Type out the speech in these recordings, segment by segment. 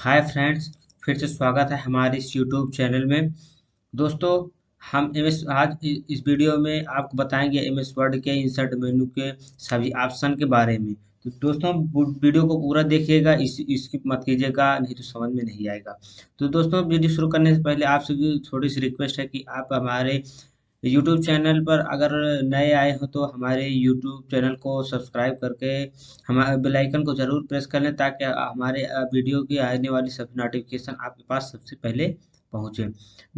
Hi friends, फिर से स्वागत है हमारे इस यूट्यूब चैनल में। दोस्तों, हम एमएस आज इस वीडियो में आपको बताएंगे एमएस वर्ड के इंसर्ट मेनू के सभी ऑप्शन के बारे में। तो दोस्तों, वीडियो को पूरा देखिएगा, स्किप मत कीजिएगा, नहीं तो समझ में नहीं आएगा। तो दोस्तों, वीडियो शुरू करने से पहले आपसे भी थोड़ी सी रिक्वेस्ट है कि आप हमारे यूट्यूब चैनल पर अगर नए आए हो तो हमारे यूट्यूब चैनल को सब्सक्राइब करके हमारे बेल आइकन को ज़रूर प्रेस कर लें, ताकि हमारे वीडियो की आने वाली सभी नोटिफिकेशन आपके पास सबसे पहले पहुँचे।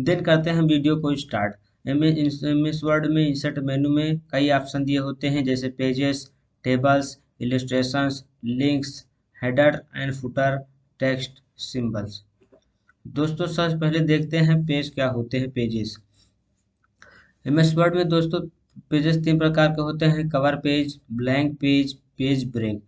देन करते हैं वीडियो को स्टार्ट। एमएस वर्ड में इंसर्ट मेनू में कई ऑप्शन दिए होते हैं, जैसे pages, tables, illustrations, links, header and footer, text, symbols. दोस्तों, सबसे पहले देखते हैं पेज क्या होते हैं। पेजेस एमएस वर्ड में दोस्तों पेजेस तीन प्रकार के होते हैं: cover page, blank page, page break.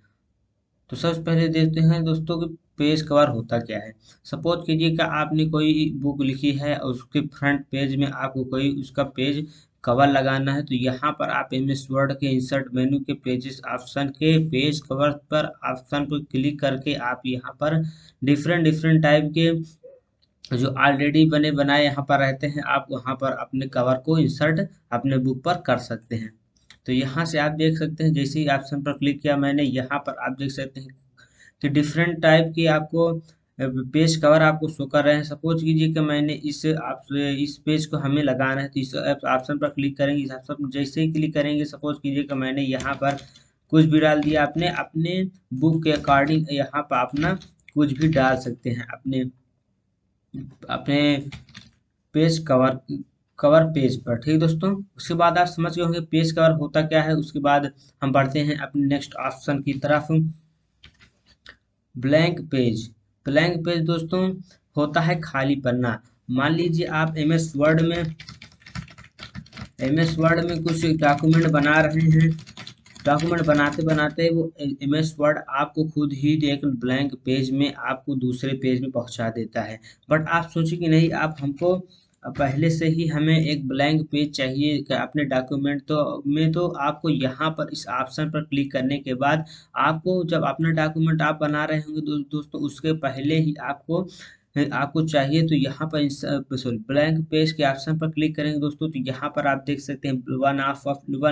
तो सबसे पहले देखते हैं दोस्तों कि पेज कवर होता क्या है। सपोज कीजिए कि आपने कोई बुक लिखी है और उसके फ्रंट पेज में आपको कोई उसका पेज कवर लगाना है, तो यहाँ पर आप एमएस वर्ड के इंसर्ट मेनू के पेजेस ऑप्शन के पेज कवर पर ऑप्शन पर क्लिक करके आप यहाँ पर डिफरेंट डिफरेंट टाइप के जो ऑलरेडी बने बनाए यहाँ पर रहते हैं, आप वहाँ पर अपने कवर को इंसर्ट अपने बुक पर कर सकते हैं। तो यहाँ से आप देख सकते हैं, जैसे ही ऑप्शन पर क्लिक किया मैंने, यहाँ पर आप देख सकते हैं कि डिफरेंट टाइप की आपको पेज कवर आपको शो कर रहे हैं। सपोज कीजिए कि मैंने इस पेज को हमें लगाना है, तो इस ऑप्शन पर क्लिक करेंगे। इस ऑप्शन पर जैसे ही क्लिक करेंगे, सपोज कीजिए कि मैंने यहाँ पर कुछ भी डाल दिया, आपने अपने बुक के अकॉर्डिंग यहाँ पर अपना कुछ भी डाल सकते हैं अपने अपने पेज कवर कवर पेज पर। ठीक दोस्तों, उसके बाद आप समझ गए होंगे पेज कवर होता क्या है। उसके बाद हम बढ़ते हैं अपने नेक्स्ट ऑप्शन की तरफ। Blank page. ब्लैंक पेज दोस्तों होता है खाली पन्ना। मान लीजिए आप एमएस वर्ड में कुछ डॉक्यूमेंट बना रहे हैं। डॉक्यूमेंट बनाते बनाते वो एमएस वर्ड आपको खुद ही एक ब्लैंक पेज में आपको दूसरे पेज में पहुंचा देता है। बट आप सोचिए कि नहीं, आप हमको पहले से ही हमें एक ब्लैंक पेज चाहिए कि अपने डॉक्यूमेंट तो आपको यहाँ पर इस ऑप्शन पर क्लिक करने के बाद आपको जब अपना डॉक्यूमेंट आप बना रहे होंगे दोस्तों, उसके पहले ही आपको आपको चाहिए तो यहाँ पर सॉरी ब्लैंक पेज के ऑप्शन पर क्लिक करेंगे दोस्तों, तो यहाँ पर आप देख सकते हैं वन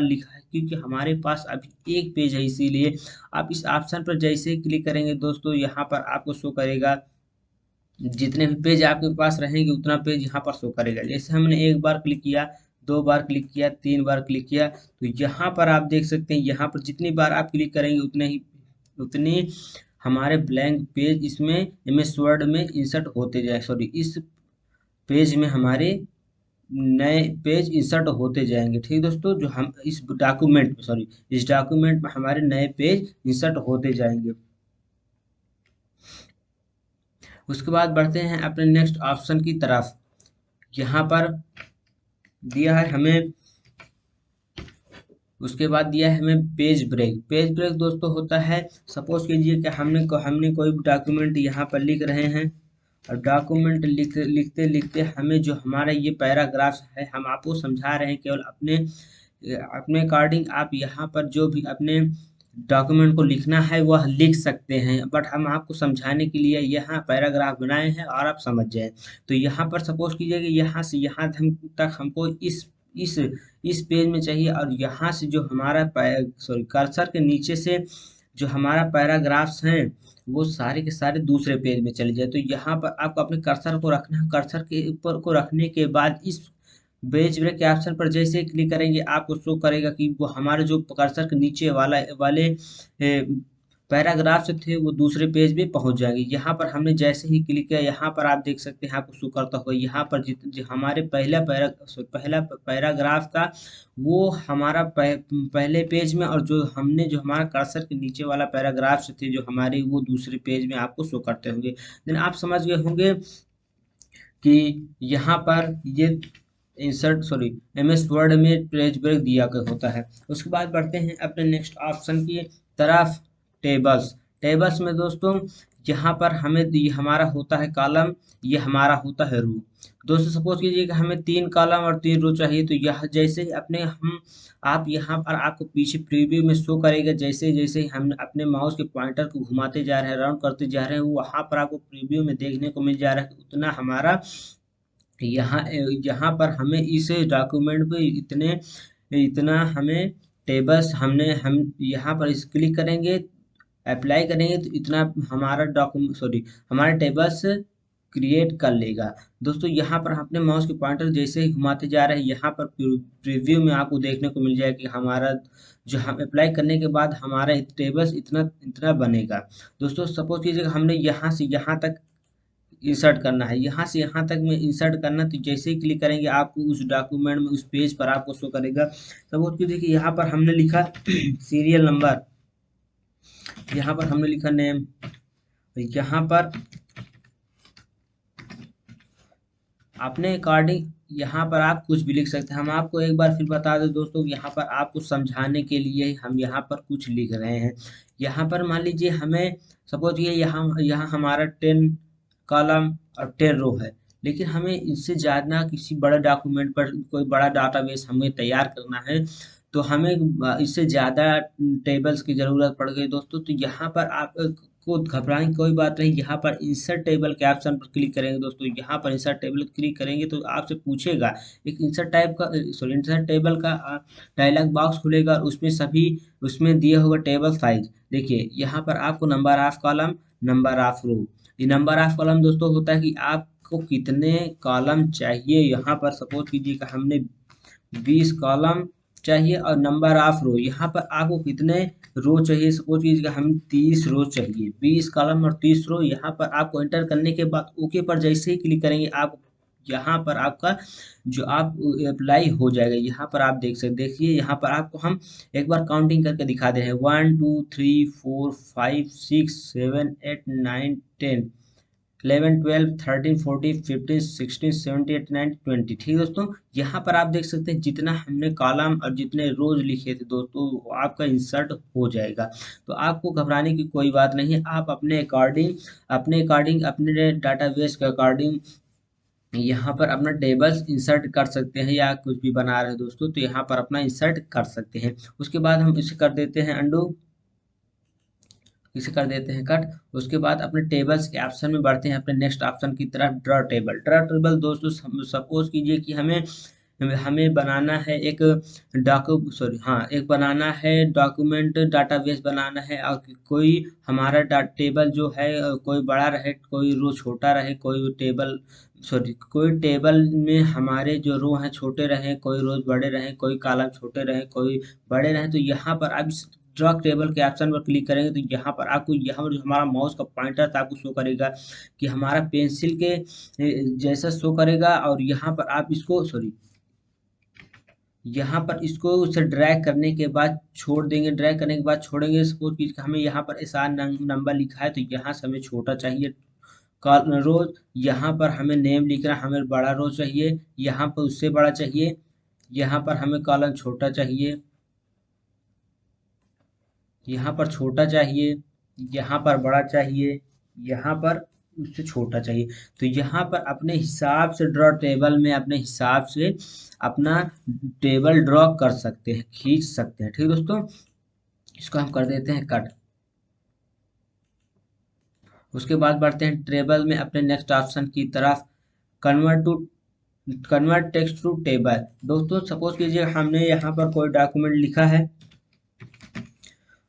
लिखा है, क्योंकि हमारे पास अभी एक पेज है। इसीलिए आप इस ऑप्शन पर जैसे ही क्लिक करेंगे दोस्तों, यहाँ पर आपको शो करेगा जितने भी पेज आपके पास रहेंगे उतना पेज यहाँ पर शो करेगा। जैसे हमने एक बार क्लिक किया, दो बार क्लिक किया, तीन बार क्लिक किया, तो यहाँ पर आप देख सकते हैं, यहाँ पर जितनी बार आप क्लिक करेंगे उतनी हमारे ब्लैंक पेज इसमें एमएस वर्ड में इंसर्ट होते जाए, सॉरी इस पेज में हमारे नए पेज इंसर्ट होते जाएंगे। ठीक दोस्तों, जो हम इस डॉक्यूमेंट में हमारे नए पेज इंसर्ट होते जाएंगे। उसके बाद बढ़ते हैं अपने नेक्स्ट ऑप्शन की तरफ। यहाँ पर दिया है हमें, उसके बाद दिया है हमें पेज ब्रेक। पेज ब्रेक दोस्तों होता है, सपोज कीजिए कि हमने कोई डॉक्यूमेंट यहाँ पर लिख रहे हैं, और डॉक्यूमेंट लिखते लिखते हमें जो हमारा ये पैराग्राफ है, हम आपको समझा रहे हैं, केवल अपने अपने अकॉर्डिंग आप यहाँ पर जो भी अपने डॉक्यूमेंट को लिखना है वह लिख सकते हैं। बट हम आपको समझाने के लिए यहाँ पैराग्राफ बनाए हैं और आप समझ जाए। तो यहाँ पर सपोज कीजिए कि यहाँ से यहाँ तक हमको इस इस पेज में चाहिए, और यहाँ से जो हमारा कर्सर के नीचे से जो हमारा पैराग्राफ्स हैं वो सारे के सारे दूसरे पेज में चले जाए। तो यहाँ पर आपको अपने कर्सर को रखना है। कर्सर के ऊपर को रखने के बाद इस पेज ब्रेक के ऑप्शन पर जैसे ही क्लिक करेंगे, आपको शो करेगा कि वो हमारे जो कर्सर के नीचे वाले पैराग्राफ से थे वो दूसरे पेज में पहुंच जाएंगे। यहाँ पर हमने जैसे ही क्लिक किया, यहाँ पर आप देख सकते हैं, आपको शो करता होगा यहाँ पर जो हमारे पहला पैराग्राफ था वो हमारा पहले पेज में, और जो हमारा कर्सर के नीचे वाला पैराग्राफ से थे जो हमारे, वो दूसरे पेज में आपको शो करते होंगे। देन आप समझ गए होंगे कि यहाँ पर ये एमएस वर्ड में पेज ब्रेक दिया कर होता है। उसके बाद बढ़ते हैं अपने नेक्स्ट ऑप्शन की तरफ, टेबल्स। टेबल्स में दोस्तों यहाँ पर हमें ये हमारा होता है कॉलम, ये हमारा होता है रो। दोस्तों सपोज कीजिए कि हमें 3 कॉलम और 3 रो चाहिए, तो यह जैसे ही अपने हम आप यहाँ पर आपको पीछे प्रीव्यू में शो करेगा, जैसे जैसे ही हम अपने माउस के पॉइंटर को घुमाते जा रहे हैं, राउंड करते जा रहे हैं, वहाँ पर आपको प्रीव्यू में देखने को मिल जा रहा है कि उतना हमारा यहाँ यहाँ पर हमें इस डॉक्यूमेंट पे इतना हमें टेबल्स हम यहाँ पर इस क्लिक करेंगे, अप्लाई करेंगे तो इतना हमारा डॉक्यूमेंट सॉरी हमारे टेबल्स क्रिएट कर लेगा। दोस्तों यहाँ पर अपने माउस के पॉइंटर जैसे ही घुमाते जा रहे हैं, यहाँ पर प्रीव्यू में आपको देखने को मिल जाएगा कि हमारा जो हम अप्लाई करने के बाद हमारा टेबल्स इतना इतना बनेगा। दोस्तों सपोज कीजिए हमने यहाँ से यहाँ तक इंसर्ट करना है, यहाँ से यहाँ तक में इंसर्ट करना, तो जैसे ही क्लिक करेंगे आपको उस डॉक्यूमेंट में उस पेज पर आपको शो करेगा। सपोज कीजिए कि यहाँ पर हमने लिखा सीरियल नंबर, यहाँ पर हमने लिखा नेम, यहाँ पर अपने अकॉर्डिंग यहाँ पर आप कुछ भी लिख सकते हैं। हम आपको एक बार फिर बता दें दोस्तों, यहाँ पर आपको समझाने के लिए हम यहाँ पर कुछ लिख रहे हैं। यहाँ पर मान लीजिए हमें सपोज ये यहाँ यहाँ हमारा 10 कॉलम और 10 रो है, लेकिन हमें इससे ज़्यादा किसी बड़े डॉक्यूमेंट पर कोई बड़ा डाटाबेस हमें तैयार करना है, तो हमें इससे ज़्यादा टेबल्स की ज़रूरत पड़ गई दोस्तों। तो यहाँ पर आप को घबराने की कोई बात नहीं, यहाँ पर इंसर्ट टेबल के ऑप्शन पर क्लिक करेंगे दोस्तों। यहाँ पर इंसर्ट टेबल क्लिक करेंगे तो आपसे पूछेगा एक इंसर्ट टेबल का डायलॉग बॉक्स खुलेगा, और उसमें दिया होगा टेबल साइज। देखिए यहाँ पर आपको number of column, number of row. ये नंबर ऑफ कॉलम दोस्तों होता है कि आपको कितने कॉलम चाहिए। यहाँ पर सपोज कीजिए कि हमने 20 कॉलम चाहिए, और नंबर ऑफ रो यहाँ पर आपको कितने रो चाहिए। सपोज कीजिए हम 30 रो चाहिए, 20 कॉलम और 30 रो। यहाँ पर आपको एंटर करने के बाद ओके पर जैसे ही क्लिक करेंगे, आप यहाँ पर आपका जो आप अप्लाई हो जाएगा। यहाँ पर आप देख सकते, देखिए यहाँ पर आपको हम एक बार काउंटिंग करके दिखा दे रहे हैं, 1 2 3 4 5 6 7 8 9 10 11 12 13 14 15 16 17 18 19 20। ठीक है दोस्तों, यहाँ पर आप देख सकते हैं जितना हमने कॉलम और जितने रोज लिखे थे दोस्तों, वो आपका इंसर्ट हो जाएगा। तो आपको घबराने की कोई बात नहीं है। आप अपने डाटाबेस के अकॉर्डिंग यहाँ पर अपना टेबल्स इंसर्ट कर सकते हैं, या कुछ भी बना रहे हैं दोस्तों तो यहाँ पर अपना इंसर्ट कर सकते हैं। उसके बाद हम इसे कर देते हैं अंडू, इसे कर देते हैं कट। उसके बाद अपने टेबल्स के ऑप्शन में बढ़ते हैं, अपने नेक्स्ट ऑप्शन की तरफ, ड्रॉ टेबल दोस्तों सपोज कीजिए कि हमें हमें बनाना है एक एक बनाना है डॉक्यूमेंट डाटाबेस बनाना है, और कोई हमारा टेबल जो है कोई बड़ा रहे, कोई रो छोटा रहे, कोई टेबल में हमारे जो रो हैं छोटे रहे, कोई रोज बड़े रहे, कोई कॉलम छोटे रहे, कोई बड़े रहे। तो यहाँ पर आप ड्रॉ टेबल के ऑप्शन पर क्लिक करेंगे तो यहाँ पर आपको यहाँ जो हमारा माउस का पॉइंटर था आपको शो करेगा कि हमारा पेंसिल के जैसा शो करेगा। और यहाँ पर आप इसको यहाँ पर इसको उसे ड्रैग करने के बाद छोड़ देंगे, ड्रैग करने के बाद छोड़ेंगे। सपोज कि हमें यहाँ पर ऐसा नंबर लिखा है, तो यहाँ से हमें छोटा चाहिए रोज, यहाँ पर हमें नेम लिखना, हमें बड़ा रोज चाहिए, यहाँ पर उससे बड़ा चाहिए, यहाँ पर हमें कॉलम छोटा चाहिए, यहाँ पर छोटा चाहिए, यहाँ पर बड़ा चाहिए, यहाँ पर उससे छोटा चाहिए। तो यहाँ पर अपने हिसाब से ड्रॉ टेबल में अपने हिसाब से अपना टेबल ड्रॉ कर सकते हैं, खींच सकते हैं। ठीक है दोस्तों, इसको हम कर देते हैं कट। उसके बाद बढ़ते हैं टेबल में अपने नेक्स्ट ऑप्शन की तरफ, कन्वर्ट टेक्स्ट टू टेबल। दोस्तों सपोज कीजिए हमने यहाँ पर कोई डॉक्यूमेंट लिखा है,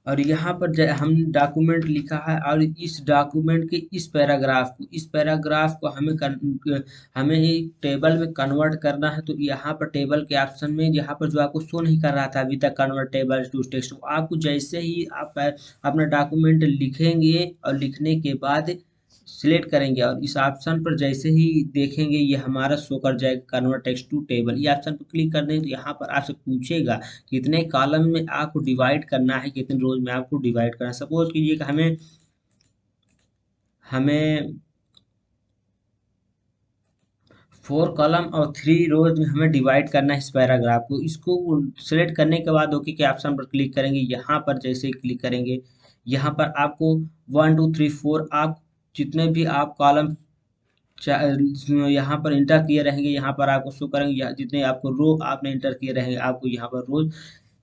और यहाँ पर हम डॉक्यूमेंट लिखा है, और इस डॉक्यूमेंट के इस पैराग्राफ को हमें एक टेबल में कन्वर्ट करना है। तो यहाँ पर टेबल के ऑप्शन में यहाँ पर जो आपको शो नहीं कर रहा था अभी तक, कन्वर्ट टेबल टू टेक्स्ट, आपको जैसे ही आप अपना डॉक्यूमेंट लिखेंगे और लिखने के बाद सिलेक्ट करेंगे, और इस ऑप्शन पर जैसे ही देखेंगे ये हमारा शो कर जाएगा कन्वर्ट टेक्स्ट टू टेबल। ये ऑप्शन पर क्लिक कर देंगे तो यहाँ पर आपसे पूछेगा कितने कॉलम में आपको डिवाइड करना है, कितने रोज में आपको डिवाइड करना है। सपोज कीजिए कि हमें 4 कॉलम और 3 रोज में हमें डिवाइड करना है इस पैराग्राफ को। इसको सिलेक्ट करने के बाद ओके के ऑप्शन पर क्लिक करेंगे। यहाँ पर जैसे ही क्लिक करेंगे, यहाँ पर आपको 1 2 3 4 आप जितने भी आप कॉलम यहाँ पर इंटर किए रहेंगे, यहाँ पर आपको शो करेंगे, जितने आपको रो आपने इंटर किए रहेंगे आपको यहाँ पर रोज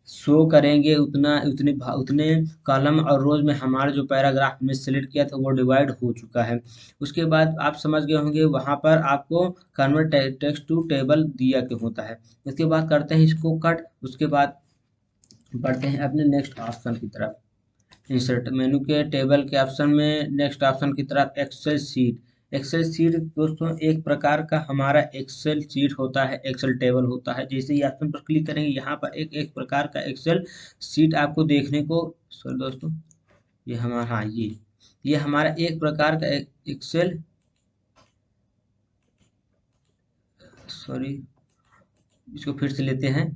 शो करेंगे। उतने कॉलम और रोज में हमारा जो पैराग्राफ में सेलेक्ट किया था वो डिवाइड हो चुका है। उसके बाद आप समझ गए होंगे वहाँ पर आपको कन्वर्ट टेक्स्ट टू टेबल दिया के होता है। उसके बाद करते हैं इसको कट। उसके बाद बढ़ते हैं अपने नेक्स्ट ऑप्शन की तरफ। इंसर्ट मेनू के टेबल के ऑप्शन में नेक्स्ट ऑप्शन की तरफ एक्सेल सीट। एक्सेल सीट दोस्तों एक प्रकार का हमारा एक्सेल सीट होता है, एक्सेल टेबल होता है। जैसे ही ऑप्शन पर क्लिक करेंगे यहाँ पर एक एक प्रकार का एक्सेल सीट आपको देखने को, सॉरी दोस्तों, ये हमारा, हाँ ये हमारा एक प्रकार का एक्सेल, सॉरी इसको फिर से लेते हैं।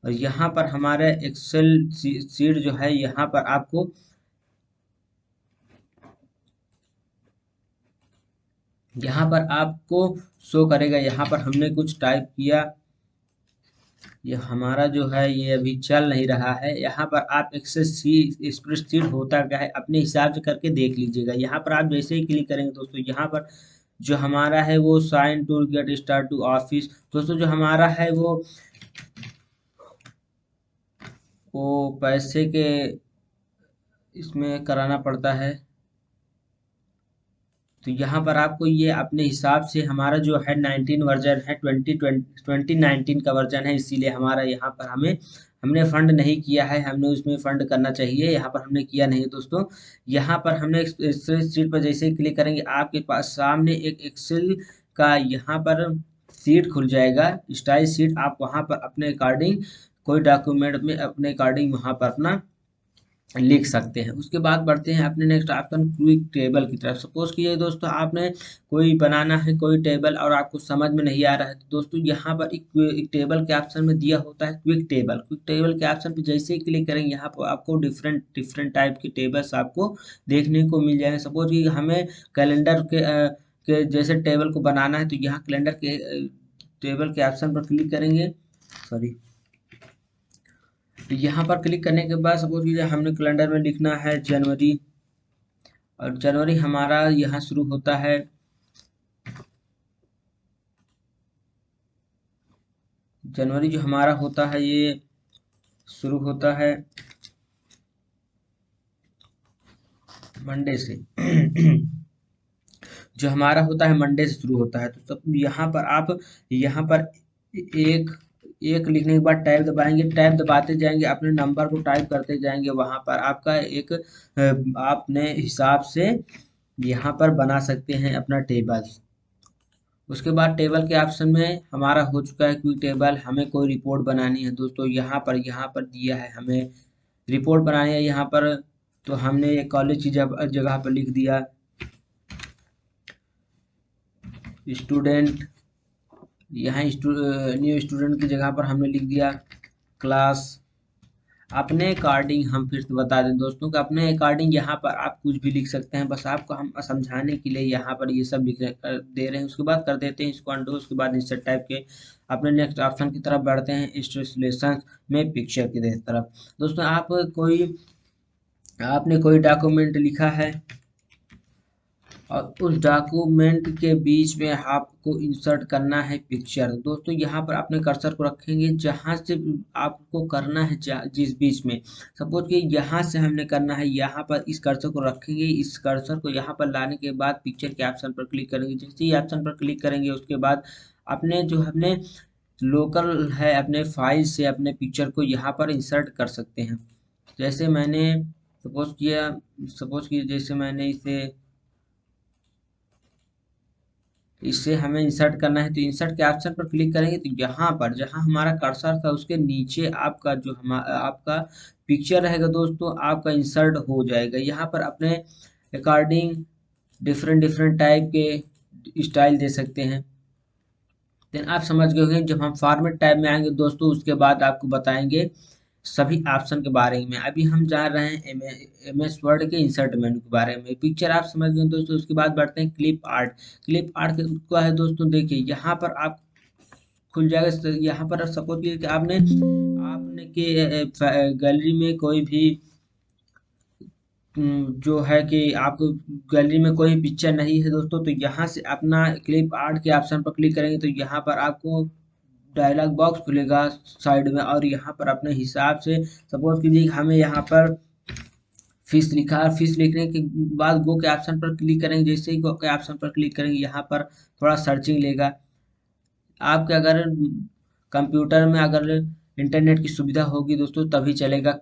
और यहाँ पर हमारे एक्सेल सीट जो है यहाँ पर आपको शो करेगा। यहाँ पर हमने कुछ टाइप किया, ये हमारा जो है ये अभी चल नहीं रहा है। यहाँ पर आप एक्सेल स्प्रेडशीट होता क्या है अपने हिसाब से करके देख लीजिएगा। यहाँ पर आप जैसे ही क्लिक करेंगे दोस्तों, यहाँ पर जो हमारा है वो sign to get start to office. दोस्तों जो हमारा है वो पैसे के इसमें कराना पड़ता है। तो यहाँ पर आपको ये अपने हिसाब से, हमारा जो है 19 वर्जन है, 2019 का वर्जन है, इसीलिए हमारा यहाँ पर हमने फंड नहीं किया है। हमने उसमें फंड करना चाहिए, यहाँ पर हमने किया नहीं दोस्तों। यहाँ पर हमने एक्सेल शीट पर जैसे ही क्लिक करेंगे आपके पास सामने एक एक्सेल का यहाँ पर सीट खुल जाएगा, स्टाइल सीट। आप वहाँ पर अपने अकॉर्डिंग कोई डॉक्यूमेंट में अपने अकॉर्डिंग वहाँ पर अपना लिख सकते हैं। उसके बाद बढ़ते हैं अपने नेक्स्ट ऑप्शन क्विक टेबल की तरफ। सपोज कीजिए दोस्तों आपने कोई बनाना है कोई टेबल और आपको समझ में नहीं आ रहा है, तो दोस्तों यहाँ पर एक टेबल के ऑप्शन में दिया होता है क्विक टेबल। क्विक टेबल के ऑप्शन पे जैसे ही क्लिक करेंगे यहाँ पर आपको डिफरेंट डिफरेंट टाइप के टेबल्स आपको देखने को मिल जाएंगे। सपोज कि हमें कैलेंडर के जैसे टेबल को बनाना है, तो यहाँ कैलेंडर के टेबल के ऑप्शन पर क्लिक करेंगे, सॉरी, तो यहाँ पर क्लिक करने के बाद सपोज कीजिए हमने कैलेंडर में लिखना है जनवरी, और जनवरी हमारा यहाँ शुरू होता है, जनवरी जो हमारा होता है ये शुरू होता है मंडे से जो हमारा होता है मंडे से शुरू होता है। तो तब यहाँ पर आप यहाँ पर एक एक लिखने के बाद टैब दबाएंगे, टैब दबाते जाएंगे, अपने नंबर को टाइप करते जाएंगे। वहाँ पर आपका एक अपने हिसाब से यहाँ पर बना सकते हैं अपना टेबल। उसके बाद टेबल के ऑप्शन में हमारा हो चुका है क्विक टेबल। हमें कोई रिपोर्ट बनानी है दोस्तों, यहाँ पर दिया है हमें रिपोर्ट बनानी है यहाँ पर, तो हमने ये कॉलेज की जगह पर लिख दिया स्टूडेंट। यहाँ न्यू स्टूडेंट की जगह पर हमने लिख दिया क्लास। अपने अकॉर्डिंग हम फिर से बता दें दोस्तों कि अपने अकॉर्डिंग यहाँ पर आप कुछ भी लिख सकते हैं, बस आपको हम समझाने के लिए यहाँ पर ये सब लिख दे रहे हैं। उसके बाद कर देते हैं इसको अंडू। उसके बाद इंसर्ट टाइप के अपने नेक्स्ट ऑप्शन की तरफ बढ़ते हैं, इंस्टॉलेशन में पिक्चर की तरफ। दोस्तों आपने कोई डॉक्यूमेंट लिखा है और उस डॉक्यूमेंट के बीच में आपको इंसर्ट करना है पिक्चर। दोस्तों यहाँ पर अपने कर्सर को रखेंगे जहाँ से आपको करना है, जिस बीच में, सपोज कि यहाँ से हमने करना है, यहाँ पर इस कर्सर को रखेंगे। इस कर्सर को यहाँ पर लाने के बाद पिक्चर के ऑप्शन पर क्लिक करेंगे। जैसे ही ऑप्शन पर क्लिक करेंगे उसके बाद अपने जो हमने लोकल है अपने फाइल से अपने पिक्चर को यहाँ पर इंसर्ट कर सकते हैं। जैसे मैंने सपोज किया जैसे मैंने इससे हमें इंसर्ट करना है, तो इंसर्ट के ऑप्शन पर क्लिक करेंगे तो यहाँ पर जहाँ हमारा कर्सर था उसके नीचे आपका जो आपका पिक्चर रहेगा दोस्तों, आपका इंसर्ट हो जाएगा। यहाँ पर अपने अकॉर्डिंग डिफरेंट डिफरेंट टाइप के स्टाइल दे सकते हैं। देन आप समझ गए होंगे। जब हम फॉर्मेट टैब में आएंगे दोस्तों उसके बाद आपको बताएंगे सभी ऑप्शन के बारे में। अभी हम जान रहे हैं MS वर्ड के इंसर्ट मेनू के बारे में। पिक्चर आप समझ गए दोस्तों। उसके बाद बढ़ते हैं क्लिप आर्ट। क्लिप आर्ट क्या है दोस्तों, देखिए यहाँ पर आप खुल जाएगा। यहाँ पर सपोज कीजिए कि आपने के गैलरी में कोई भी जो है कि आपको गैलरी में कोई पिक्चर नहीं है दोस्तों, तो यहाँ से अपना क्लिप आर्ट के ऑप्शन पर क्लिक करेंगे तो यहाँ पर आपको डायलॉग बॉक्स खुलेगा साइड में, और यहाँ पर अपने हिसाब से सपोज कीजिए हमें यहाँ पर फिश लिखा है, फिश लिखने के बाद गो के ऑप्शन पर क्लिक करेंगे। जैसे ही गो के ऑप्शन पर क्लिक करेंगे यहाँ पर थोड़ा सर्चिंग लेगा। आपके अगर कंप्यूटर में अगर इंटरनेट की सुविधा होगी दोस्तों तभी चलेगा,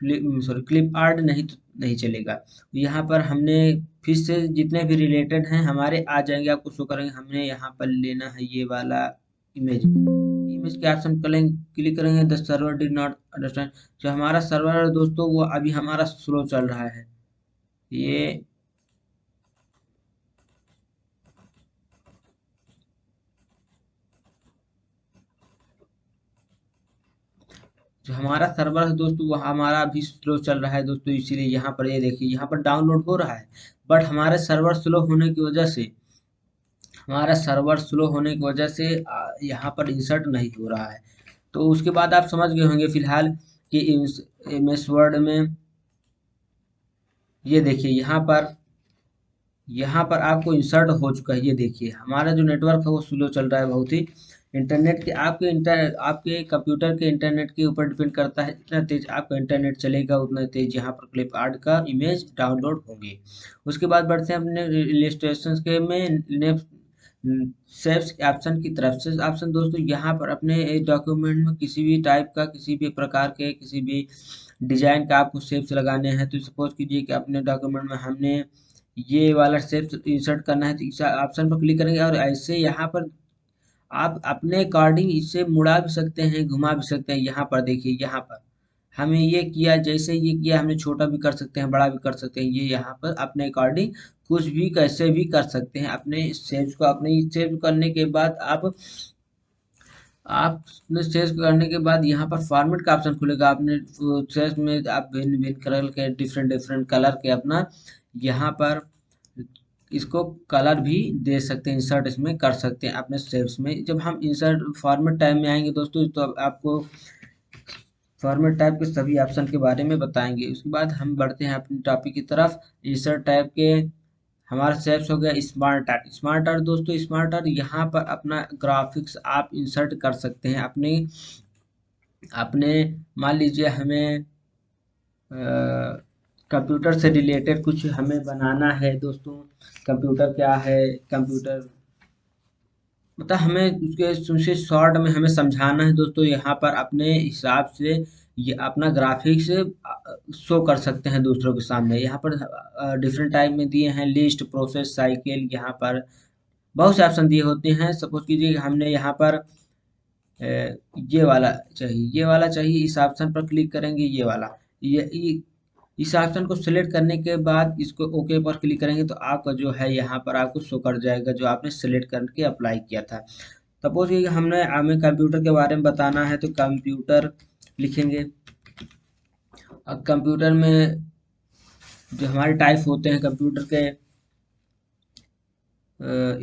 सॉरी क्लिप आर्ट, नहीं तो नहीं चलेगा। यहाँ पर हमने फिर से जितने भी रिलेटेड हैं हमारे आ जाएंगे, आपको शो करेंगे। हमने यहाँ पर लेना है ये वाला इमेज, इमेज के ऑप्शन पर क्लिक करेंगे। The server did not understand, जो हमारा सर्वर है दोस्तों वो अभी हमारा स्लो चल रहा है। ये जो हमारा सर्वर है दोस्तों वो हमारा अभी स्लो चल रहा है दोस्तों, इसीलिए यहाँ पर ये देखिए यहाँ पर डाउनलोड हो रहा है, बट हमारे सर्वर स्लो होने की वजह से, हमारा सर्वर स्लो होने की वजह से यहाँ पर इंसर्ट नहीं हो रहा है। तो उसके बाद आप समझ गए होंगे फिलहाल कि एमएस वर्ड में ये देखिए यहाँ पर आपको इंसर्ट हो चुका है। ये देखिए हमारा जो नेटवर्क है वो स्लो चल रहा है बहुत ही। इंटरनेट के आपके कंप्यूटर के इंटरनेट के ऊपर डिपेंड करता है, जितना तेज आपका इंटरनेट चलेगा उतना तेज यहाँ पर क्लिप आर्ट का इमेज डाउनलोड होंगे। उसके बाद बढ़ते हैं अपने इलस्ट्रेशन के में सेव्स ऑप्शन की तरफ। से ऑप्शन दोस्तों यहाँ पर अपने डॉक्यूमेंट में किसी भी टाइप का, किसी भी प्रकार के, किसी भी डिजाइन का आपको शेप्स लगाने हैं, तो सपोज कीजिए कि अपने डॉक्यूमेंट में हमने ये वाला शेप इंसर्ट करना है, तो इस ऑप्शन पर क्लिक करेंगे और ऐसे यहाँ पर आप अपने अकॉर्डिंग इसे मुड़ा भी सकते हैं, घुमा भी सकते हैं। यहाँ पर देखिए यहाँ पर हमें ये किया, जैसे ये किया हमने छोटा भी कर सकते हैं, बड़ा भी कर सकते हैं। ये यहाँ पर अपने अकॉर्डिंग कुछ भी कैसे भी कर सकते हैं। अपने शेप्स को अपने शेप करने के बाद आपने सेव करने के बाद यहाँ पर फॉर्मेट का ऑप्शन खुलेगा। आपने सेव में आप भिन्न भिन्न कलर के, डिफरेंट डिफरेंट कलर के अपना यहाँ पर इसको कलर भी दे सकते हैं, इंसर्ट इसमें कर सकते हैं अपने सेव्स में। जब हम इंसर्ट फॉर्मेट टाइप में आएंगे दोस्तों तो आपको फॉर्मेट टाइप के सभी ऑप्शन के बारे में बताएंगे। उसके बाद हम बढ़ते हैं अपने टॉपिक की तरफ। इंसर्ट टाइप के हमारा सेव्स हो गया स्मार्ट आर्ट। स्मार्ट आर्ट दोस्तों, स्मार्ट आर्ट यहाँ पर अपना ग्राफिक्स आप इंसर्ट कर सकते हैं अपने अपने मान लीजिए हमें कंप्यूटर से रिलेटेड कुछ हमें बनाना है दोस्तों। कंप्यूटर क्या है, कंप्यूटर मतलब हमें उसके शॉर्ट में हमें समझाना है दोस्तों। यहाँ पर अपने हिसाब से ये अपना ग्राफिक्स शो कर सकते हैं दूसरों के सामने। यहाँ पर डिफरेंट टाइप में दिए हैं, लिस्ट, प्रोसेस, साइकिल, यहाँ पर बहुत से ऑप्शन दिए होते हैं। सपोज कीजिए हमने यहाँ पर ये वाला चाहिए, ये वाला चाहिए, इस ऑप्शन पर क्लिक करेंगे, ये वाला इस ऑप्शन को सिलेक्ट करने के बाद इसको ओके पर क्लिक करेंगे तो आपका जो है यहाँ पर आपको शो कर जाएगा जो आपने सिलेक्ट करके अप्लाई किया था। सपोज कि हमें कंप्यूटर के बारे में बताना है तो कंप्यूटर लिखेंगे। अब कंप्यूटर में जो हमारे टाइप होते हैं कंप्यूटर के,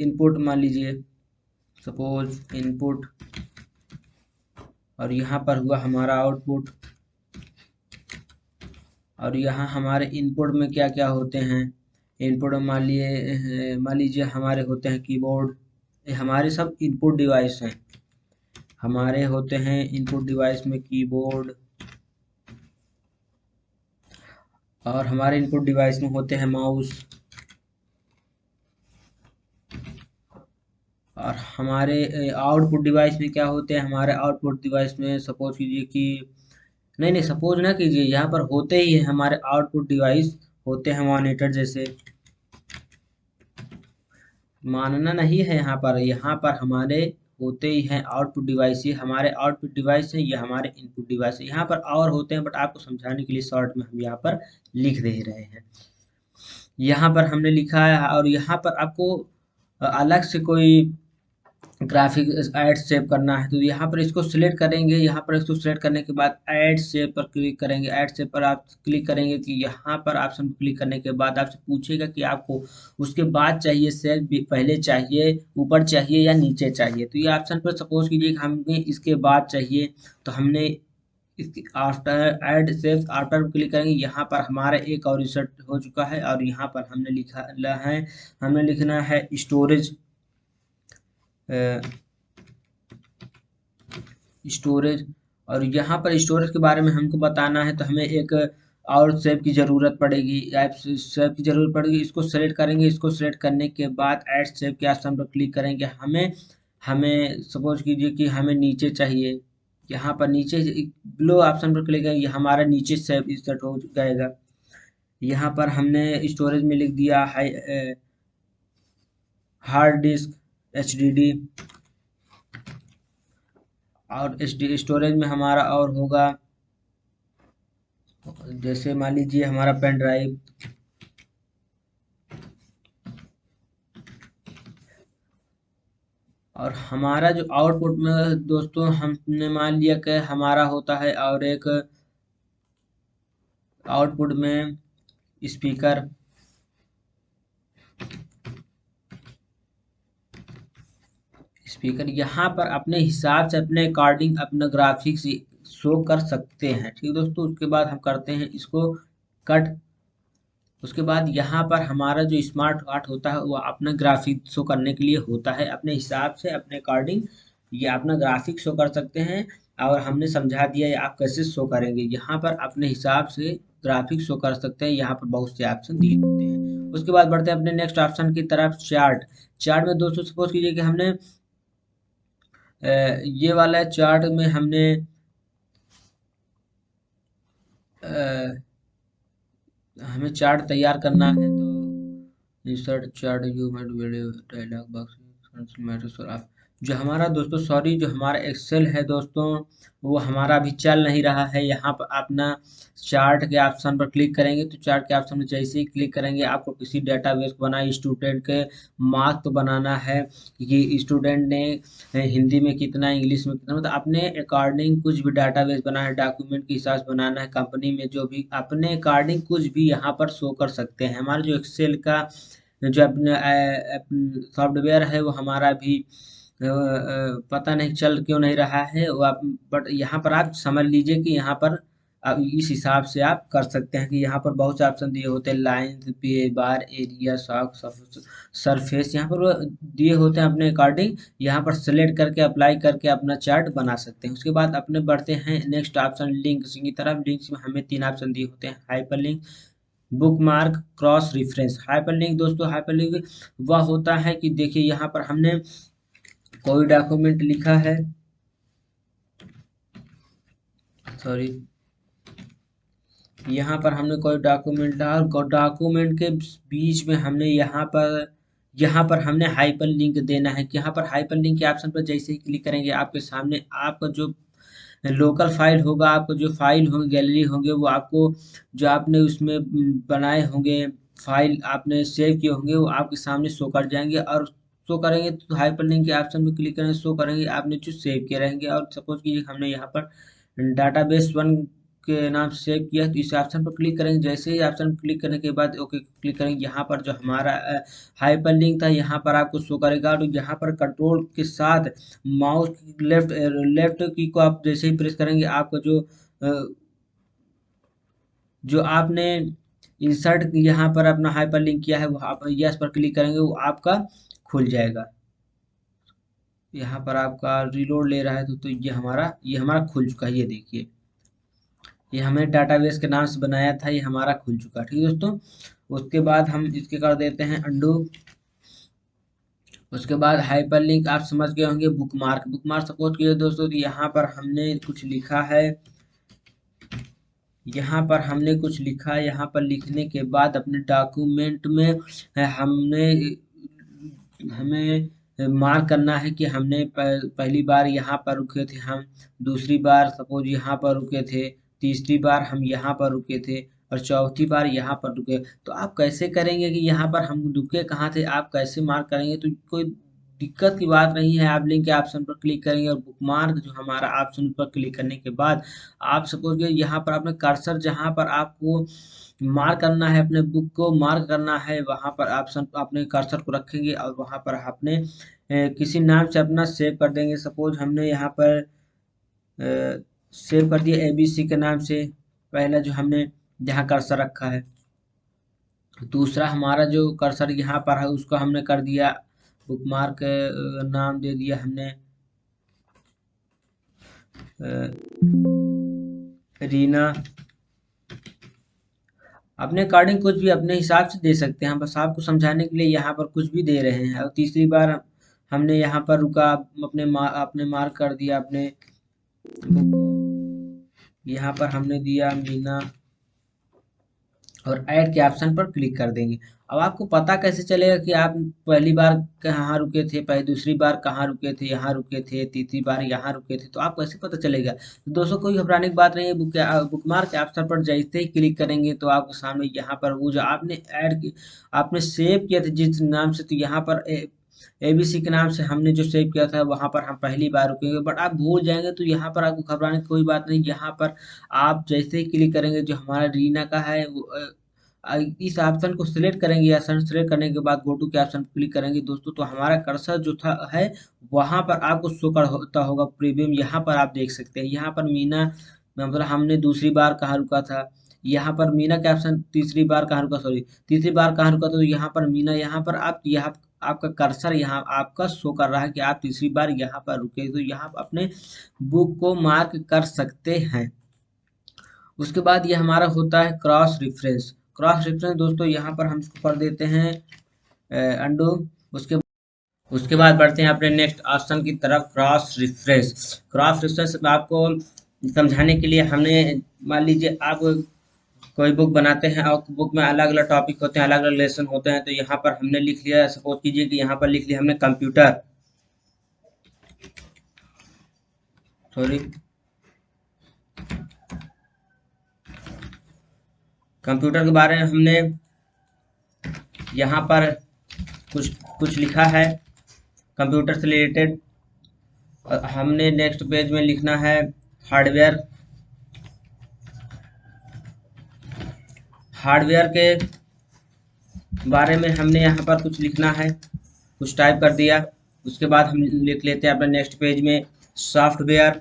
इनपुट मान लीजिए, सपोज इनपुट, और यहाँ पर हुआ हमारा आउटपुट। और यहाँ हमारे इनपुट में क्या क्या होते हैं, इनपुट में मान लीजिए हमारे होते हैं कीबोर्ड। ये हमारे सब इनपुट डिवाइस हैं, हमारे होते हैं इनपुट डिवाइस में कीबोर्ड। और हमारे इनपुट डिवाइस में होते हैं माउस। और हमारे आउटपुट डिवाइस में क्या होते हैं, हमारे आउटपुट डिवाइस में सपोज कीजिए कि नहीं सपोज ना कीजिए, यहाँ पर होते ही है हमारे आउटपुट डिवाइस होते हैं मॉनिटर जैसे। मानना नहीं है, यहाँ पर हमारे होते ही हैं आउटपुट डिवाइस। ये हमारे आउटपुट डिवाइस है, ये हमारे इनपुट डिवाइस है। यहाँ पर और होते हैं बट आपको समझाने के लिए शॉर्ट में हम यहाँ पर लिख दे रहे हैं। यहाँ पर हमने लिखा है और यहाँ पर आपको अलग से कोई ग्राफिक ऐड सेव करना है तो यहाँ पर इसको सिलेक्ट करेंगे। यहाँ पर इसको सिलेक्ट करने के बाद ऐड सेव पर क्लिक करेंगे। ऐड सेव पर आप क्लिक करेंगे कि यहाँ पर ऑप्शन पर क्लिक करने के बाद आपसे पूछेगा कि आपको उसके बाद चाहिए सेव, पहले चाहिए, ऊपर चाहिए या नीचे चाहिए। तो ये ऑप्शन पर सपोज कीजिए कि हमें इसके बाद चाहिए तो हमने इसकी after add saves after click करेंगे, यहाँ पर हमारा एक और इंसर्ट हो चुका है और यहाँ पर हमने हमें लिखना है स्टोरेज स्टोरेज। और यहाँ पर स्टोरेज के बारे में हमको बताना है तो हमें एक और सेव की ज़रूरत पड़ेगी, ऐप सेव की ज़रूरत पड़ेगी। इसको सेलेक्ट करेंगे, इसको सेलेक्ट करने के बाद ऐड सेव के ऑप्शन पर क्लिक करेंगे। हमें हमें सपोज कीजिए कि हमें नीचे चाहिए, यहाँ पर नीचे ब्लो ऑप्शन पर क्लिक करेंगे, हमारा नीचे सेव इंसर्ट हो जाएगा। यहाँ पर हमने स्टोरेज में लिख दिया हार्ड डिस्क HDD, और स्टोरेज में हमारा और होगा जैसे मान लीजिए हमारा पेन ड्राइव, और हमारा जो आउटपुट में दोस्तों हमने मान लिया कि हमारा होता है और एक आउटपुट में स्पीकर। यहाँ पर अपने हिसाब से अपने अकॉर्डिंग अपना ग्राफिक्स शो कर सकते हैं। ठीक है दोस्तों, उसके बाद हम करते हैं इसको कट। उसके बाद यहाँ पर हमारा जो स्मार्ट कार्ट होता है वो अपना ग्राफिक शो करने के लिए होता है, अपने हिसाब से अपने अकॉर्डिंग ये अपना ग्राफिक शो कर सकते हैं। और हमने समझा दिया है आप कैसे शो करेंगे, यहाँ पर अपने हिसाब से ग्राफिक शो कर सकते हैं। यहाँ पर बहुत से ऑप्शन दिए होते हैं। उसके बाद बढ़ते हैं अपने नेक्स्ट ऑप्शन की तरफ, चार्ट। चार्ट में दोस्तों सपोज कीजिए कि हमने ये वाला चार्ट में हमने हमें चार्ट तैयार करना है तो insert chart you made video dialog box. जो हमारा दोस्तों सॉरी जो हमारा एक्सेल है दोस्तों वो हमारा अभी चल नहीं रहा है। यहाँ पर अपना चार्ट के ऑप्शन पर क्लिक करेंगे तो चार्ट के ऑप्शन में जैसे ही क्लिक करेंगे आपको किसी डेटाबेस को बनाए स्टूडेंट के मार्क तो बनाना है कि स्टूडेंट ने हिंदी में कितना इंग्लिश में कितना, मतलब अपने अकॉर्डिंग कुछ भी डेटाबेस बनाना है, डॉक्यूमेंट के हिसाब से बनाना है, कंपनी में जो भी अपने अकॉर्डिंग कुछ भी यहाँ पर शो कर सकते हैं। हमारा जो एक्सेल का जो अपने सॉफ्टवेयर है वो हमारा भी पता नहीं चल क्यों नहीं रहा है वो आप, बट यहाँ पर आप समझ लीजिए कि यहाँ पर अब इस हिसाब से आप कर सकते हैं कि यहाँ पर बहुत से ऑप्शन दिए होते हैं, लाइन पे बार एरिया शॉक सरफेस, यहाँ पर वो दिए होते हैं अपने अकॉर्डिंग। यहाँ पर सेलेक्ट करके अप्लाई करके अपना चार्ट बना सकते हैं। उसके बाद अपने बढ़ते हैं नेक्स्ट ऑप्शन लिंक्स की तरफ। लिंक्स में हमें 3 ऑप्शन दिए होते हैं, hyper link, book mark, cross reference. Hyper link दोस्तों हाइपर लिंक वह होता है कि देखिए यहाँ पर हमने कोई डॉक्यूमेंट लिखा है, सॉरी यहाँ पर हमने कोई डॉक्यूमेंट डाल डॉक्यूमेंट के बीच में हमने यहाँ पर हमने हाइपर लिंक देना है कि यहाँ पर हाइपर लिंक के ऑप्शन पर जैसे ही क्लिक करेंगे आपके सामने आपका जो लोकल फाइल होगा, आपको जो फाइल होंगे गैलरी होंगे वो आपको जो आपने उसमें बनाए होंगे फाइल आपने सेव किए होंगे वो आपके सामने शो कर जाएंगे। और शो करेंगे तो हाइपर लिंक के ऑप्शन पर क्लिक करेंगे, शो करेंगे आपने जो सेव किए रहेंगे। और सपोज कीजिए हमने यहाँ पर डाटाबेस 1 के नाम से सेव किया तो इस ऑप्शन पर क्लिक करेंगे। जैसे ही ऑप्शन क्लिक करने के बाद ओके क्लिक करेंगे, यहाँ पर जो हमारा हाइपर लिंक था यहाँ पर आपको शो करेगा। और यहाँ पर कंट्रोल के साथ माउस लेफ्ट की को आप जैसे ही प्रेस करेंगे आपको जो आपने इंसर्ट यहाँ पर अपना हाइपर लिंक किया है वो आप यस पर क्लिक करेंगे वो आपका खुल जाएगा। यहाँ पर आपका रिलोड ले रहा है तो ये हमारा खुल चुका है। ये देखिए ये हमने डाटाबेस के नाम से बनाया था, ये हमारा खुल चुका है। ठीक है दोस्तों, उसके बाद हम इसके कर देते हैं अंडू। उसके बाद हाइपर लिंक आप समझ गए होंगे। बुक मार्क सपोज कीजिए दोस्तों तो यहाँ पर हमने कुछ लिखा है, यहाँ पर हमने कुछ लिखा है। यहाँ पर लिखने के बाद अपने डॉक्यूमेंट में हमें मार्क करना है कि हमने पहली बार यहाँ पर रुके थे हम, दूसरी बार सपोज यहाँ पर रुके थे, तीसरी बार हम यहाँ पर रुके थे और चौथी बार यहाँ पर रुके। तो आप कैसे करेंगे कि यहाँ पर हम रुके कहाँ थे, आप कैसे मार्क करेंगे तो कोई दिक्कत की बात नहीं है। आप लिंक के ऑप्शन पर क्लिक करेंगे और बुकमार्क जो हमारा ऑप्शन पर क्लिक करने के बाद आप सपोज यहाँ पर अपने कर्सर जहाँ पर आपको मार्क करना है, अपने बुक को मार्क करना है, वहाँ पर ऑप्शन अपने कर्सर को रखेंगे और वहाँ पर अपने किसी नाम से अपना सेव कर देंगे। सपोज हमने यहाँ पर सेव कर दिया ABC के नाम से, पहला जो हमने जहाँ कर्सर रखा है। दूसरा हमारा जो कर्सर यहाँ पर है उसको हमने कर दिया बुकमार्क, नाम दे दिया हमने रीना। अपने अकॉर्डिंग कुछ भी अपने हिसाब से दे सकते हैं, हम बस आपको समझाने के लिए यहाँ पर कुछ भी दे रहे हैं। और तीसरी बार हमने यहाँ पर रुका, अपने मार्क कर दिया अपने बुक को। यहाँ पर हमने दिया मीना और ऐड के ऑप्शन पर क्लिक कर देंगे। अब आपको पता कैसे चलेगा कि आप पहली बार कहाँ रुके थे, पहले दूसरी बार कहाँ रुके थे, यहाँ रुके थे, तीसरी बार यहाँ रुके थे, तो आपको कैसे पता चलेगा? तो दोस्तों कोई घबराने की बात नहीं है। बुकमार्क के ऑप्शन पर जैसे ही क्लिक करेंगे तो आपके सामने यहाँ पर वो जो आपने ऐड की, आपने सेव किया था जिस नाम से, तो यहाँ पर ABC के नाम से हमने जो सेव किया था वहां पर हम पहली बार रुकेंगे। बट आप भूल जाएंगे तो यहाँ पर आपको घबराने की कोई बात नहीं। यहाँ पर आप जैसे ही क्लिक करेंगे जो हमारा रीना का है वो, इस ऑप्शन को सिलेक्ट करेंगे या सिलेक्ट करने के बाद गो टू के ऑप्शन क्लिक करेंगे दोस्तों, तो हमारा कर्सर जो था है वहां पर आपको शो कर होता होगा प्रीमियम। यहाँ पर आप देख सकते हैं, यहाँ पर मीना मतलब हमने दूसरी बार कहाँ रुका था, यहाँ पर मीना के ऑप्शन तीसरी बार कहाँ रुका, सॉरी तीसरी बार कहाँ रुका था, तो यहाँ पर मीना, यहाँ पर आप यहाँ आपका कर्सर यहाँ आपका शो कर रहा है कि आप तीसरी बार यहाँ पर रुके, तो यहाँ पर अपने बुक को मार्क कर सकते हैं। उसके बाद ये हमारा होता है क्रॉस रेफरेंस। क्रॉस रेफरेंस दोस्तों यहाँ पर हम इसको कर देते हैं अंडू। उसके उसके बाद बढ़ते हैं अपने नेक्स्ट ऑप्शन की तरफ, क्रॉस रेफरेंस। क्रॉस रेफरेंस आपको समझाने के लिए हमने, मान लीजिए आप कोई बुक बनाते हैं और बुक में अलग अलग टॉपिक होते हैं, अलग अलग लेसन होते हैं, तो यहाँ पर हमने लिख लिया, सपोज कीजिए कि यहाँ पर लिख लिया हमने कंप्यूटर, सॉरी कंप्यूटर के बारे में हमने यहाँ पर कुछ कुछ लिखा है कंप्यूटर से रिलेटेड। हमने नेक्स्ट पेज में लिखना है हार्डवेयर। हार्डवेयर के बारे में हमने यहाँ पर कुछ लिखना है, कुछ टाइप कर दिया। उसके बाद हम लिख लेते हैं अपने नेक्स्ट पेज में सॉफ्टवेयर।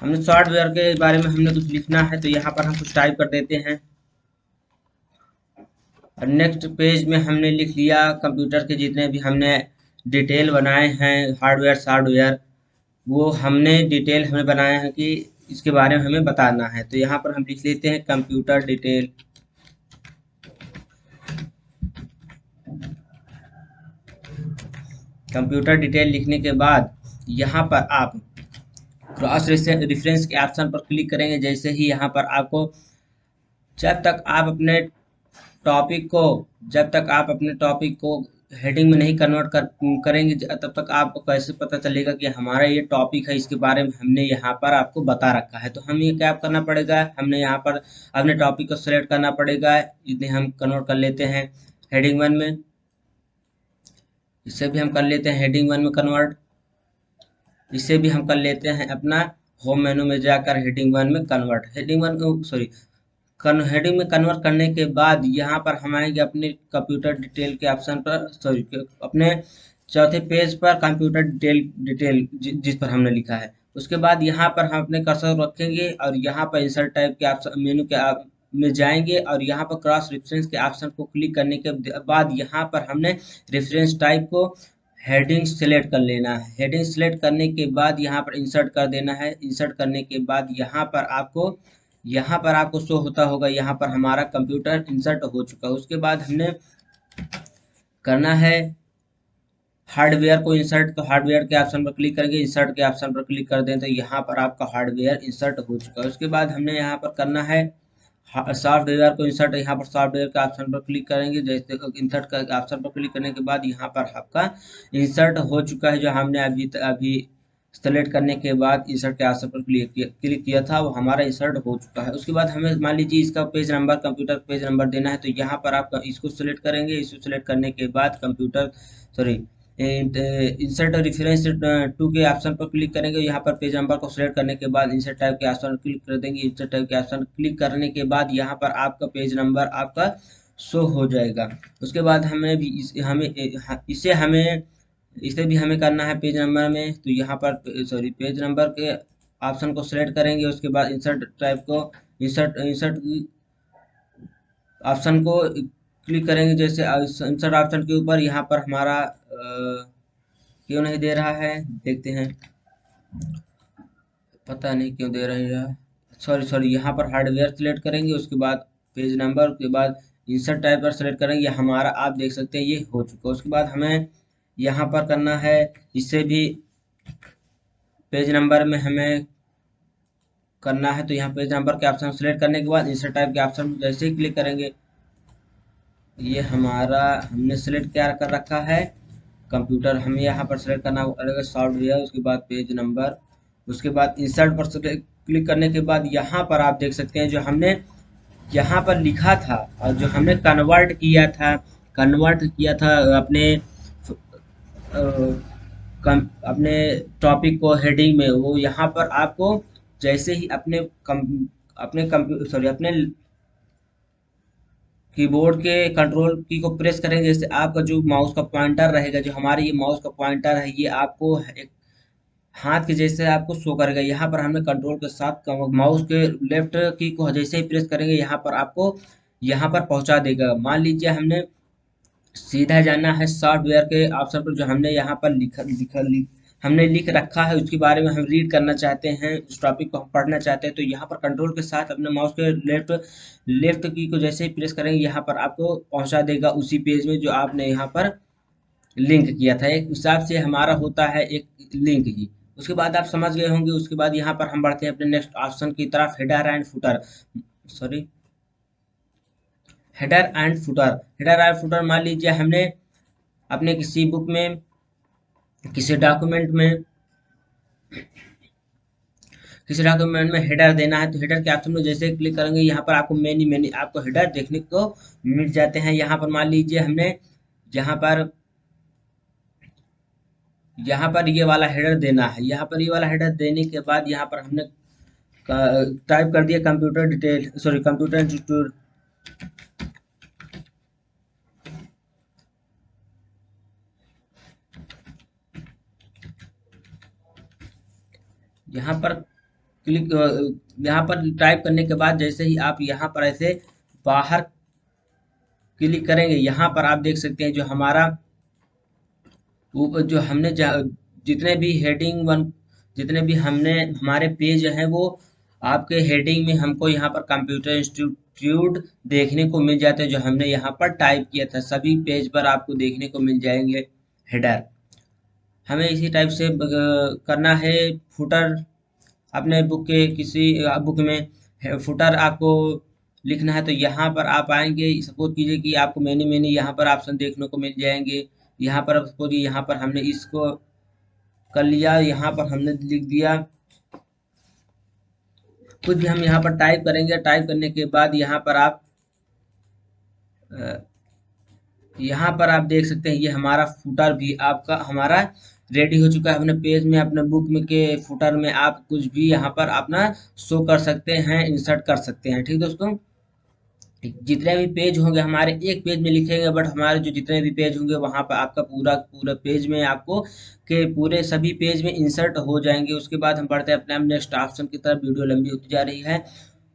हमने सॉफ्टवेयर के बारे में हमने कुछ लिखना है, तो यहाँ पर हम कुछ टाइप कर देते हैं। और नेक्स्ट पेज में हमने लिख लिया कंप्यूटर के जितने भी हमने डिटेल बनाए हैं हार्डवेयर सॉफ्टवेयर, वो हमने डिटेल हमें बनाया है कि इसके बारे में हमें बताना है, तो यहाँ पर हम लिख लेते हैं कंप्यूटर डिटेल। कंप्यूटर डिटेल लिखने के बाद यहाँ पर आप क्रॉस रेफरेंस के ऑप्शन पर क्लिक करेंगे। जैसे ही यहाँ पर आपको, जब तक आप अपने टॉपिक को जब तक आप अपने टॉपिक को हेडिंग में नहीं कन्वर्ट करेंगे, तब तक आपको कैसे पता चलेगा कि हमारा ये टॉपिक है, इसके बारे में हमने यहाँ पर आपको बता रखा है। तो हमें क्या करना पड़ेगा, हमने यहाँ पर अपने टॉपिक को सिलेक्ट करना पड़ेगा। इतने हम कन्वर्ट कर लेते हैं हेडिंग 1 में, इसे भी हम कर लेते हैं हेडिंग 1 में कन्वर्ट। इसे भी हम कर लेते हैं अपना होम मेनू में जाकर हेडिंग 1 में कन्वर्ट। हेडिंग 1 सॉरी हेडिंग में कन्वर्ट करने के बाद यहाँ पर हम आएंगे अपने कंप्यूटर डिटेल के ऑप्शन पर, सॉरी अपने चौथे पेज पर कंप्यूटर डिटेल जिस पर हमने लिखा है। उसके बाद यहाँ पर हम अपने कर्सर रखेंगे और यहाँ पर इंसर्ट टाइप के ऑप्शन मेनू के में जाएंगे और यहाँ पर क्रॉस रेफरेंस के ऑप्शन को क्लिक करने के बाद यहाँ पर हमने रेफरेंस टाइप को हेडिंग सेलेक्ट कर लेना है। हेडिंग सेलेक्ट करने के बाद यहाँ पर इंसर्ट कर देना है। इंसर्ट करने के बाद यहाँ पर आपको शो होता होगा, यहाँ पर हमारा कंप्यूटर इंसर्ट हो चुका है। उसके बाद हमने करना है हार्डवेयर को इंसर्ट, तो हार्डवेयर के ऑप्शन पर क्लिक करेंगे, इंसर्ट के ऑप्शन पर क्लिक कर दें तो यहाँ पर आपका हार्डवेयर इंसर्ट हो चुका है। उसके बाद हमने यहाँ पर करना है सॉफ्टवेयर को इंसर्ट, यहाँ पर सॉफ्टवेयर के ऑप्शन पर क्लिक करेंगे। जैसे इंसर्ट का ऑप्शन पर क्लिक करने के बाद यहाँ पर आपका इंसर्ट हो चुका है, जो हमने अभी सेलेक्ट करने के बाद इंसर्ट के ऑप्शन पर क्लिक किया था, वो हमारा इंसर्ट हो चुका है। उसके बाद हमें मान लीजिए इसका page number, computer page number देना है, तो यहाँ पर आप इसको सेलेक्ट करेंगे। इसको सेलेक्ट करने के बाद इंसर्ट रेफरेंस 2 के ऑप्शन पर क्लिक करेंगे। यहाँ पर पेज नंबर को सेलेक्ट करने के बाद इंसर्ट टाइप के ऑप्शन क्लिक कर देंगे। इंसर्ट टाइप के ऑप्शन क्लिक करने के बाद यहाँ पर आपका पेज नंबर आपका शो हो जाएगा। उसके बाद हमें इसे भी हमें करना है पेज नंबर में, तो यहाँ पर सॉरी पेज नंबर के ऑप्शन को सिलेक्ट करेंगे। उसके बाद इंसर्ट टाइप को इंसर्ट इंसर्ट ऑप्शन को क्लिक करेंगे। जैसे इंसर्ट ऑप्शन के ऊपर यहाँ पर हमारा क्यों नहीं दे रहा है, देखते हैं, पता नहीं क्यों दे रही है। सॉरी सॉरी, यहाँ पर हार्डवेयर सिलेक्ट करेंगे। उसके बाद पेज नंबर के बाद इंसर्ट टाइप पर सेलेक्ट करेंगे। हमारा आप देख सकते हैं ये हो चुका है। उसके बाद हमें यहाँ पर करना है, इससे भी पेज नंबर में हमें करना है। तो यहाँ पेज नंबर के ऑप्शन सेलेक्ट करने के बाद इंसर्ट टाइप के ऑप्शन जैसे ही क्लिक करेंगे, ये हमारा हमने सेलेक्ट क्या कर रखा है, कंप्यूटर। हमें यहाँ पर सेलेक्ट करना पड़ेगा सॉफ्टवेयर। उसके बाद पेज नंबर, उसके बाद इंसर्ट पर क्लिक करने के बाद यहाँ पर आप देख सकते हैं जो हमने यहाँ पर लिखा था और जो हमने कन्वर्ट किया था अपने अपने टॉपिक को हेडिंग में, वो यहाँ पर आपको जैसे ही अपने कंप्यूटर सॉरी अपने कीबोर्ड के कंट्रोल की को प्रेस करेंगे, जैसे आपका जो माउस का पॉइंटर रहेगा, जो हमारे ये माउस का पॉइंटर है, ये आपको एक हाथ के जैसे आपको शो करेगा। यहाँ पर हमने कंट्रोल के साथ माउस के लेफ्ट की को जैसे ही प्रेस करेंगे, यहाँ पर आपको यहाँ पर पहुंचा देगा। मान लीजिए हमने सीधा जाना है सॉफ्टवेयर के ऑप्शन पर, जो हमने यहाँ पर हमने लिख रखा है, उसके बारे में हम रीड करना चाहते हैं, उस टॉपिक को हम पढ़ना चाहते हैं। तो यहाँ पर कंट्रोल के साथ अपने माउस के लेफ्ट की को जैसे ही प्रेस करेंगे, यहाँ पर आपको पहुँचा देगा उसी पेज में जो आपने यहाँ पर लिंक किया था। एक हिसाब से हमारा होता है एक लिंक ही। उसके बाद आप समझ गए होंगे। उसके बाद यहाँ पर हम बढ़ते हैं अपने नेक्स्ट ऑप्शन की तरफ, header and footer. Sorry, header and footer मान लीजिए हमने अपने किसी बुक में, किसी डॉक्यूमेंट में हेडर देना है, तो हेडर के ऑप्शन में जैसे क्लिक करेंगे, यहाँ पर आपको मैनी आपको हेडर देखने को मिल जाते हैं। यहाँ पर मान लीजिए हमने यहाँ पर ये वाला हेडर देना है। यहाँ पर ये वाला हेडर देने के बाद यहाँ पर हमने टाइप कर दिया computer detail, sorry computer institute. यहाँ पर यहाँ पर टाइप करने के बाद जैसे ही आप यहाँ पर ऐसे बाहर क्लिक करेंगे, यहाँ पर आप देख सकते हैं जो हमारा ऊपर जो हमने जितने भी हेडिंग वन, जितने भी हमने हमारे पेज हैं, वो आपके हेडिंग में हमको यहाँ पर कंप्यूटर इंस्टीट्यूट देखने को मिल जाते हैं, जो हमने यहाँ पर टाइप किया था। सभी पेज पर आपको देखने को मिल जाएंगे हेडर। हमें इसी टाइप से करना है फुटर। अपने बुक के किसी बुक में फुटर आपको लिखना है, तो यहाँ पर आप आएंगे। सपोज कीजिए कि आपको मैनी मैनी यहाँ पर ऑप्शन देखने को मिल जाएंगे। यहाँ पर सपोज यहाँ पर हमने इसको कर लिया, यहाँ पर हमने लिख दिया कुछ भी। हम यहाँ पर टाइप करेंगे। टाइप करने के बाद यहाँ पर आप देख सकते हैं ये हमारा फुटर भी आपका हमारा रेडी हो चुका है। अपने पेज में, अपने बुक में के फुटर में आप कुछ भी यहाँ पर अपना शो कर सकते हैं, इंसर्ट कर सकते हैं। ठीक दोस्तों, जितने भी पेज होंगे हमारे एक पेज में लिखेंगे, बट हमारे जो जितने भी पेज होंगे वहां पर आपका पूरा पूरा पेज में आपको के पूरे सभी पेज में इंसर्ट हो जाएंगे। उसके बाद हम बढ़ते हैं अपने नेक्स्ट ऑप्शन की तरफ। वीडियो लंबी होती जा रही है।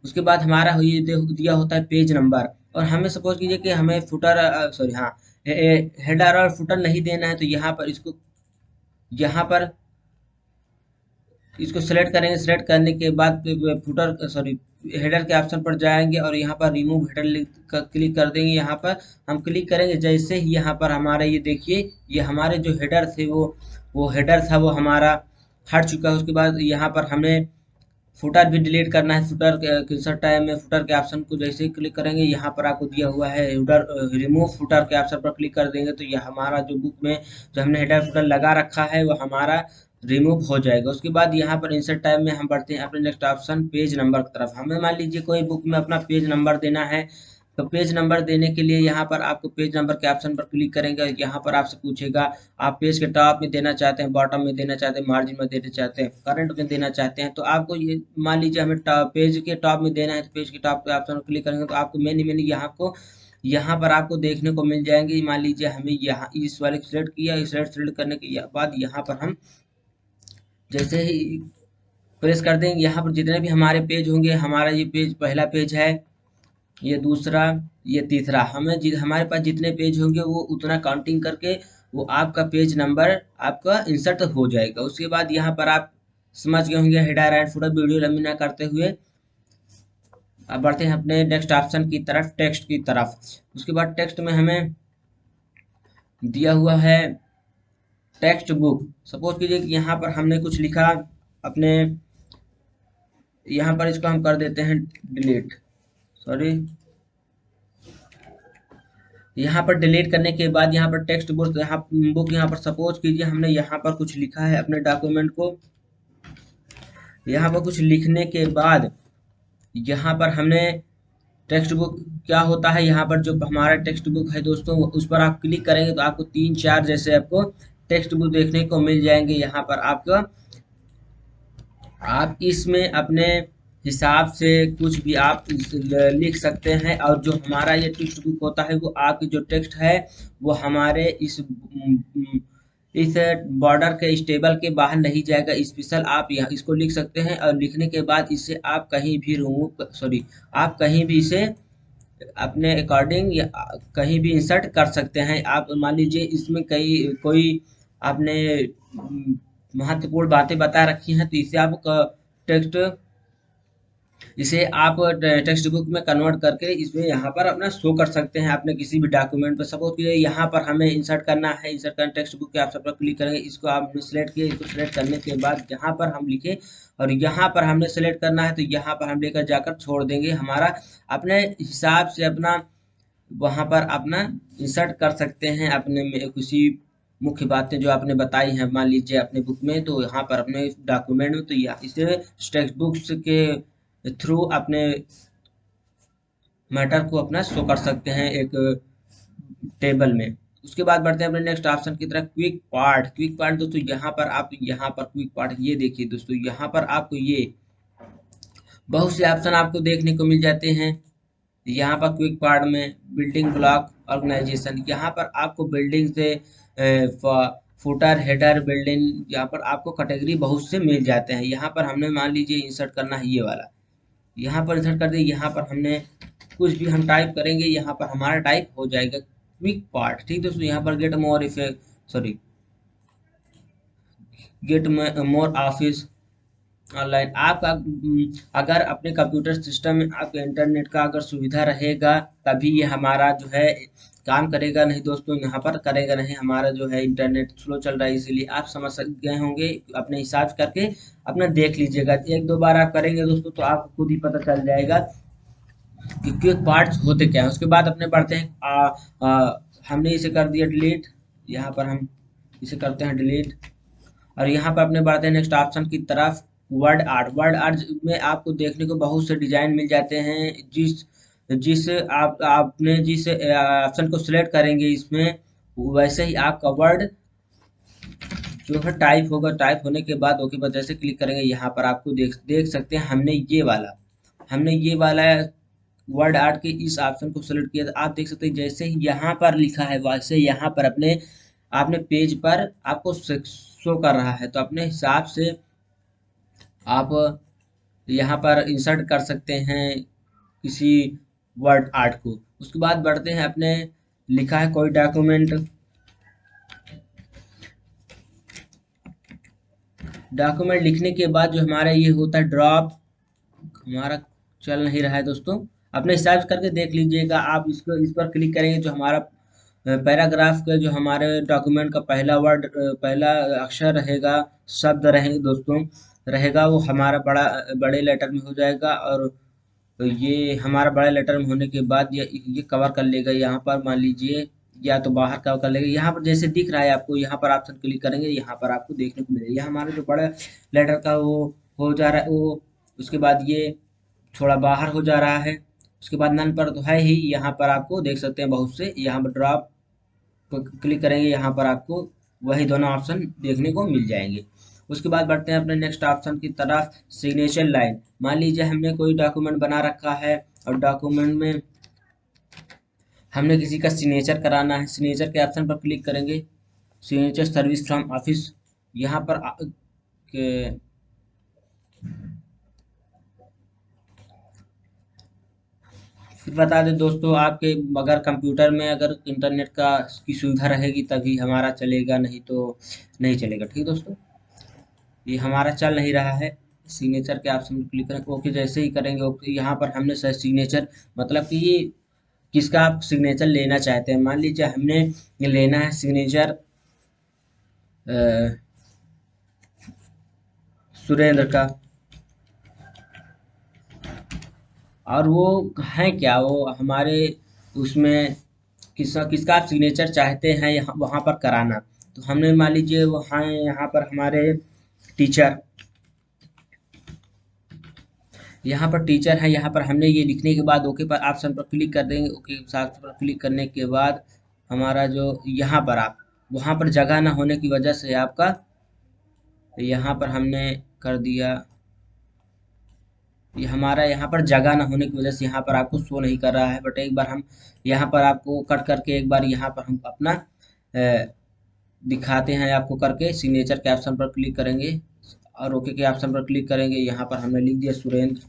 उसके बाद हमारा ये दिया होता है पेज नंबर, और हमें सपोज कीजिए कि हमें फुटर सॉरी हाँ हेडर और फुटर नहीं देना है, तो यहाँ पर इसको सेलेक्ट करेंगे। सेलेक्ट करने के बाद फुटर सॉरी हेडर के ऑप्शन पर जाएंगे और यहाँ पर रिमूव हेडर क्लिक कर देंगे। यहाँ पर हम क्लिक करेंगे, जैसे ही यहाँ पर हमारे ये देखिए, ये हमारे जो हेडर थे वो हेडर था वो हमारा हट चुका है। उसके बाद यहाँ पर हमें फुटर भी डिलीट करना है। फुटर के इंसर्ट टाइम में फुटर के ऑप्शन को जैसे ही क्लिक करेंगे, यहाँ पर आपको दिया हुआ है रिमूव फुटर के ऑप्शन पर क्लिक कर देंगे, तो यह हमारा जो बुक में जो हमने हेडर फुटर लगा रखा है वो हमारा रिमूव हो जाएगा। उसके बाद यहाँ पर इंसर्ट टाइम में हम बढ़ते हैं अपने नेक्स्ट ऑप्शन पेज नंबर की तरफ। हमें मान लीजिए कोई बुक में अपना पेज नंबर देना है, तो पेज नंबर देने के लिए यहाँ पर आपको पेज नंबर के ऑप्शन पर क्लिक करेंगे। यहाँ पर आपसे पूछेगा आप पेज के टॉप में देना चाहते हैं, बॉटम में देना चाहते हैं, मार्जिन में देना चाहते हैं, करंट में देना चाहते हैं। तो आपको ये मान लीजिए हमें पेज के टॉप में देना है, तो पेज के टॉप पे ऑप्शन क्लिक करेंगे तो आपको मैनी यहाँ को यहाँ पर आपको देखने को मिल जाएंगे। मान लीजिए हमें यहाँ इस वाले सिलेक्ट किया, इस सिलेक्ट करने के बाद यहाँ पर हम जैसे ही प्रेस कर देंगे, यहाँ पर जितने भी हमारे पेज होंगे, हमारा ये पेज पहला पेज है, ये दूसरा, ये तीसरा, हमारे पास जितने पेज होंगे वो उतना काउंटिंग करके वो आपका पेज नंबर आपका इंसर्ट हो जाएगा। उसके बाद यहाँ पर आप समझ गए होंगे हेडर एंड फुटर। वीडियो लंबी ना करते हुए अब बढ़ते हैं अपने नेक्स्ट ऑप्शन की तरफ, टेक्स्ट की तरफ। उसके बाद टेक्स्ट में हमें दिया हुआ है टेक्स्ट बुक। सपोज कीजिए कि यहाँ पर हमने कुछ लिखा अपने, यहाँ पर इसको हम कर देते हैं डिलीट, सॉरी, यहाँ पर डिलीट करने के बाद यहाँ पर टेक्स्ट बुक, यहाँ पर सपोज कीजिए हमने यहाँ पर कुछ लिखा है अपने डॉक्यूमेंट को। यहाँ पर कुछ लिखने के बाद यहाँ पर हमने टेक्स्ट बुक क्या होता है, यहाँ पर जो हमारा टेक्स्ट बुक है दोस्तों, उस पर आप क्लिक करेंगे तो आपको 3-4 जैसे आपको टेक्स्ट बुक देखने को मिल जाएंगे। यहाँ पर आपका आप इसमें अपने हिसाब से कुछ भी आप लिख सकते हैं। और जो हमारा ये टेक्स्ट बुक होता है वो आपकी जो टेक्स्ट है वो हमारे इस बॉर्डर के स्टेबल के बाहर नहीं जाएगा। स्पेशल आप यहाँ इसको लिख सकते हैं और लिखने के बाद इसे आप कहीं भी आप कहीं भी इसे अपने अकॉर्डिंग या कहीं भी इंसर्ट कर सकते हैं। आप मान लीजिए इसमें कोई आपने महत्वपूर्ण बातें बता रखी हैं तो टेक्स्ट इसे आप टेक्स्ट बुक में कन्वर्ट करके इसमें यहाँ पर अपना शो कर सकते हैं अपने किसी भी डॉक्यूमेंट पर। सपोज कीजिए यहाँ पर हमें इंसर्ट करना है, इंसर्ट करना टेक्स्ट बुक के ऑप्शन पर क्लिक करेंगे, इसको आपने सेलेक्ट किया, इसको सेलेक्ट करने के बाद यहाँ पर हम लिखे और यहाँ पर हमने सेलेक्ट करना है तो यहाँ पर हम लेकर जाकर छोड़ देंगे। हमारा अपने हिसाब से अपना वहाँ पर अपना इंसर्ट कर सकते हैं अपने में किसी मुख्य बातें जो आपने बताई हैं मान लीजिए अपने बुक में, तो यहाँ पर अपने डॉक्यूमेंट में, तो इसे टेक्स्ट बुक्स के थ्रू अपने मैटर को अपना शो कर सकते हैं एक टेबल में। उसके बाद बढ़ते हैं अपने नेक्स्ट ऑप्शन की तरफ, क्विक पार्ट। क्विक पार्ट दोस्तों यहाँ पर क्विक पार्ट ये देखिए दोस्तों, यहाँ पर आपको ये बहुत से ऑप्शन आपको देखने को मिल जाते हैं। यहाँ पर क्विक पार्ट में बिल्डिंग ब्लॉक ऑर्गेनाइजेशन, यहाँ पर आपको बिल्डिंग से फुटर हेडर बिल्डिंग, यहाँ पर आपको कैटेगरी बहुत से मिल जाते हैं। यहाँ पर हमने मान लीजिए इंसर्ट करना है ये वाला, यहाँ पर इंसर्ट कर दिए, यहाँ पर हमने कुछ भी हम टाइप करेंगे यहाँ पर हमारा टाइप हो जाएगा क्विक पार्ट। ठीक दोस्तों, यहाँ पर गेट मोर ऑफिस ऑनलाइन। आपका अगर अपने कंप्यूटर सिस्टम में आपके इंटरनेट का अगर सुविधा रहेगा तभी ये हमारा जो है काम करेगा, नहीं दोस्तों यहाँ पर करेगा नहीं। हमारा जो है इंटरनेट स्लो चल रहा है, इसीलिए आप समझ गए होंगे, अपने हिसाब करके अपना देख लीजिएगा। 1-2 बार आप करेंगे दोस्तों तो आपको खुद ही पता चल जाएगा कि क्विक पार्ट्स होते क्या है। उसके बाद अपने बढ़ते हैं हमने इसे कर दिया डिलीट, यहाँ पर हम इसे करते हैं डिलीट और यहाँ पर अपने बढ़ते हैं नेक्स्ट ऑप्शन की तरफ, वर्ड आर्ट। वर्ड आर्ट में आपको देखने को बहुत से डिजाइन मिल जाते हैं। जिस आपने जिस ऑप्शन को सिलेक्ट करेंगे इसमें वैसे ही आपका वर्ड जो है टाइप होगा। टाइप होने के बाद ओके पर जैसे क्लिक करेंगे यहाँ पर आपको देख सकते हैं हमने ये वाला वर्ड आर्ट के इस ऑप्शन को सिलेक्ट किया था। आप देख सकते हैं जैसे ही यहाँ पर लिखा है वैसे यहाँ पर आपने पेज पर आपको शो कर रहा है। तो अपने हिसाब से आप यहाँ पर इंसर्ट कर सकते हैं किसी वर्ड आर्ट को। उसके बाद बढ़ते हैं अपने लिखा है कोई डॉक्यूमेंट लिखने के बाद जो हमारा ये होता है ड्रॉप, हमारा चल नहीं रहा है दोस्तों, अपने हिसाब से करके देख लीजिएगा। आप इस पर क्लिक करेंगे जो हमारा पैराग्राफ का जो हमारे डॉक्यूमेंट का पहला अक्षर रहेगा, शब्द रहेंगे दोस्तों, रहेगा वो हमारा बड़े लेटर में हो जाएगा। और ये हमारा बड़े लेटर में होने के बाद ये कवर कर लेगा यहाँ पर, मान लीजिए या तो बाहर कवर कर लेगा। यहाँ पर जैसे दिख रहा है आपको, यहाँ पर ऑप्शन क्लिक करेंगे यहाँ पर आपको देखने को मिलेगा हमारा जो बड़ा लेटर का वो हो जा रहा है वो। उसके बाद ये थोड़ा बाहर हो जा रहा है। उसके बाद नन पर तो है ही, यहाँ पर आपको देख सकते हैं बहुत से, यहाँ पर ड्रॉप क्लिक करेंगे यहाँ पर आपको वही दोनों ऑप्शन देखने को मिल जाएंगे। उसके बाद बढ़ते हैं अपने नेक्स्ट ऑप्शन की तरफ, सिग्नेचर लाइन। मान लीजिए हमने कोई डॉक्यूमेंट बना रखा है और डॉक्यूमेंट में हमने किसी का सिग्नेचर कराना है, सिग्नेचर के ऑप्शन पर क्लिक करेंगे। सिग्नेचर सर्विस फ्रॉम ऑफिस, यहाँ पर फिर बता दें दोस्तों, आपके अगर कंप्यूटर में अगर इंटरनेट का की सुविधा रहेगी तभी हमारा चलेगा, नहीं तो नहीं चलेगा। ठीक दोस्तों, ये हमारा चल नहीं रहा है। सिग्नेचर के ऑप्शन पर क्लिक करें, ओके जैसे ही करेंगे ओके, यहाँ पर हमने सर सिग्नेचर मतलब कि ये किसका आप सिग्नेचर लेना चाहते हैं। मान लीजिए हमने लेना है सिग्नेचर सुरेंद्र का, और वो है क्या, वो हमारे उसमें किसका किसका आप सिग्नेचर चाहते हैं यहाँ वहाँ पर कराना। तो हमने मान लीजिए वो हैं यहाँ पर हमारे टीचर, यहाँ पर टीचर है। यहाँ पर हमने ये लिखने के बाद ओके पर ऑप्शन पर क्लिक कर देंगे। ओके ऑप्शन पर क्लिक करने के बाद हमारा जो यहाँ पर आप वहाँ पर जगह ना होने की वजह से आपका यहाँ पर हमने कर दिया, ये हमारा यहाँ पर जगह ना होने की वजह से यहाँ पर आपको शो नहीं कर रहा है। बट एक बार हम यहाँ पर आपको कट करके एक बार यहाँ पर हम अपना दिखाते हैं आपको करके। सिग्नेचर के ऑप्शन पर क्लिक करेंगे और ओके के ऑप्शन पर क्लिक करेंगे। यहाँ पर हमने लिख दिया सुरेंद्र,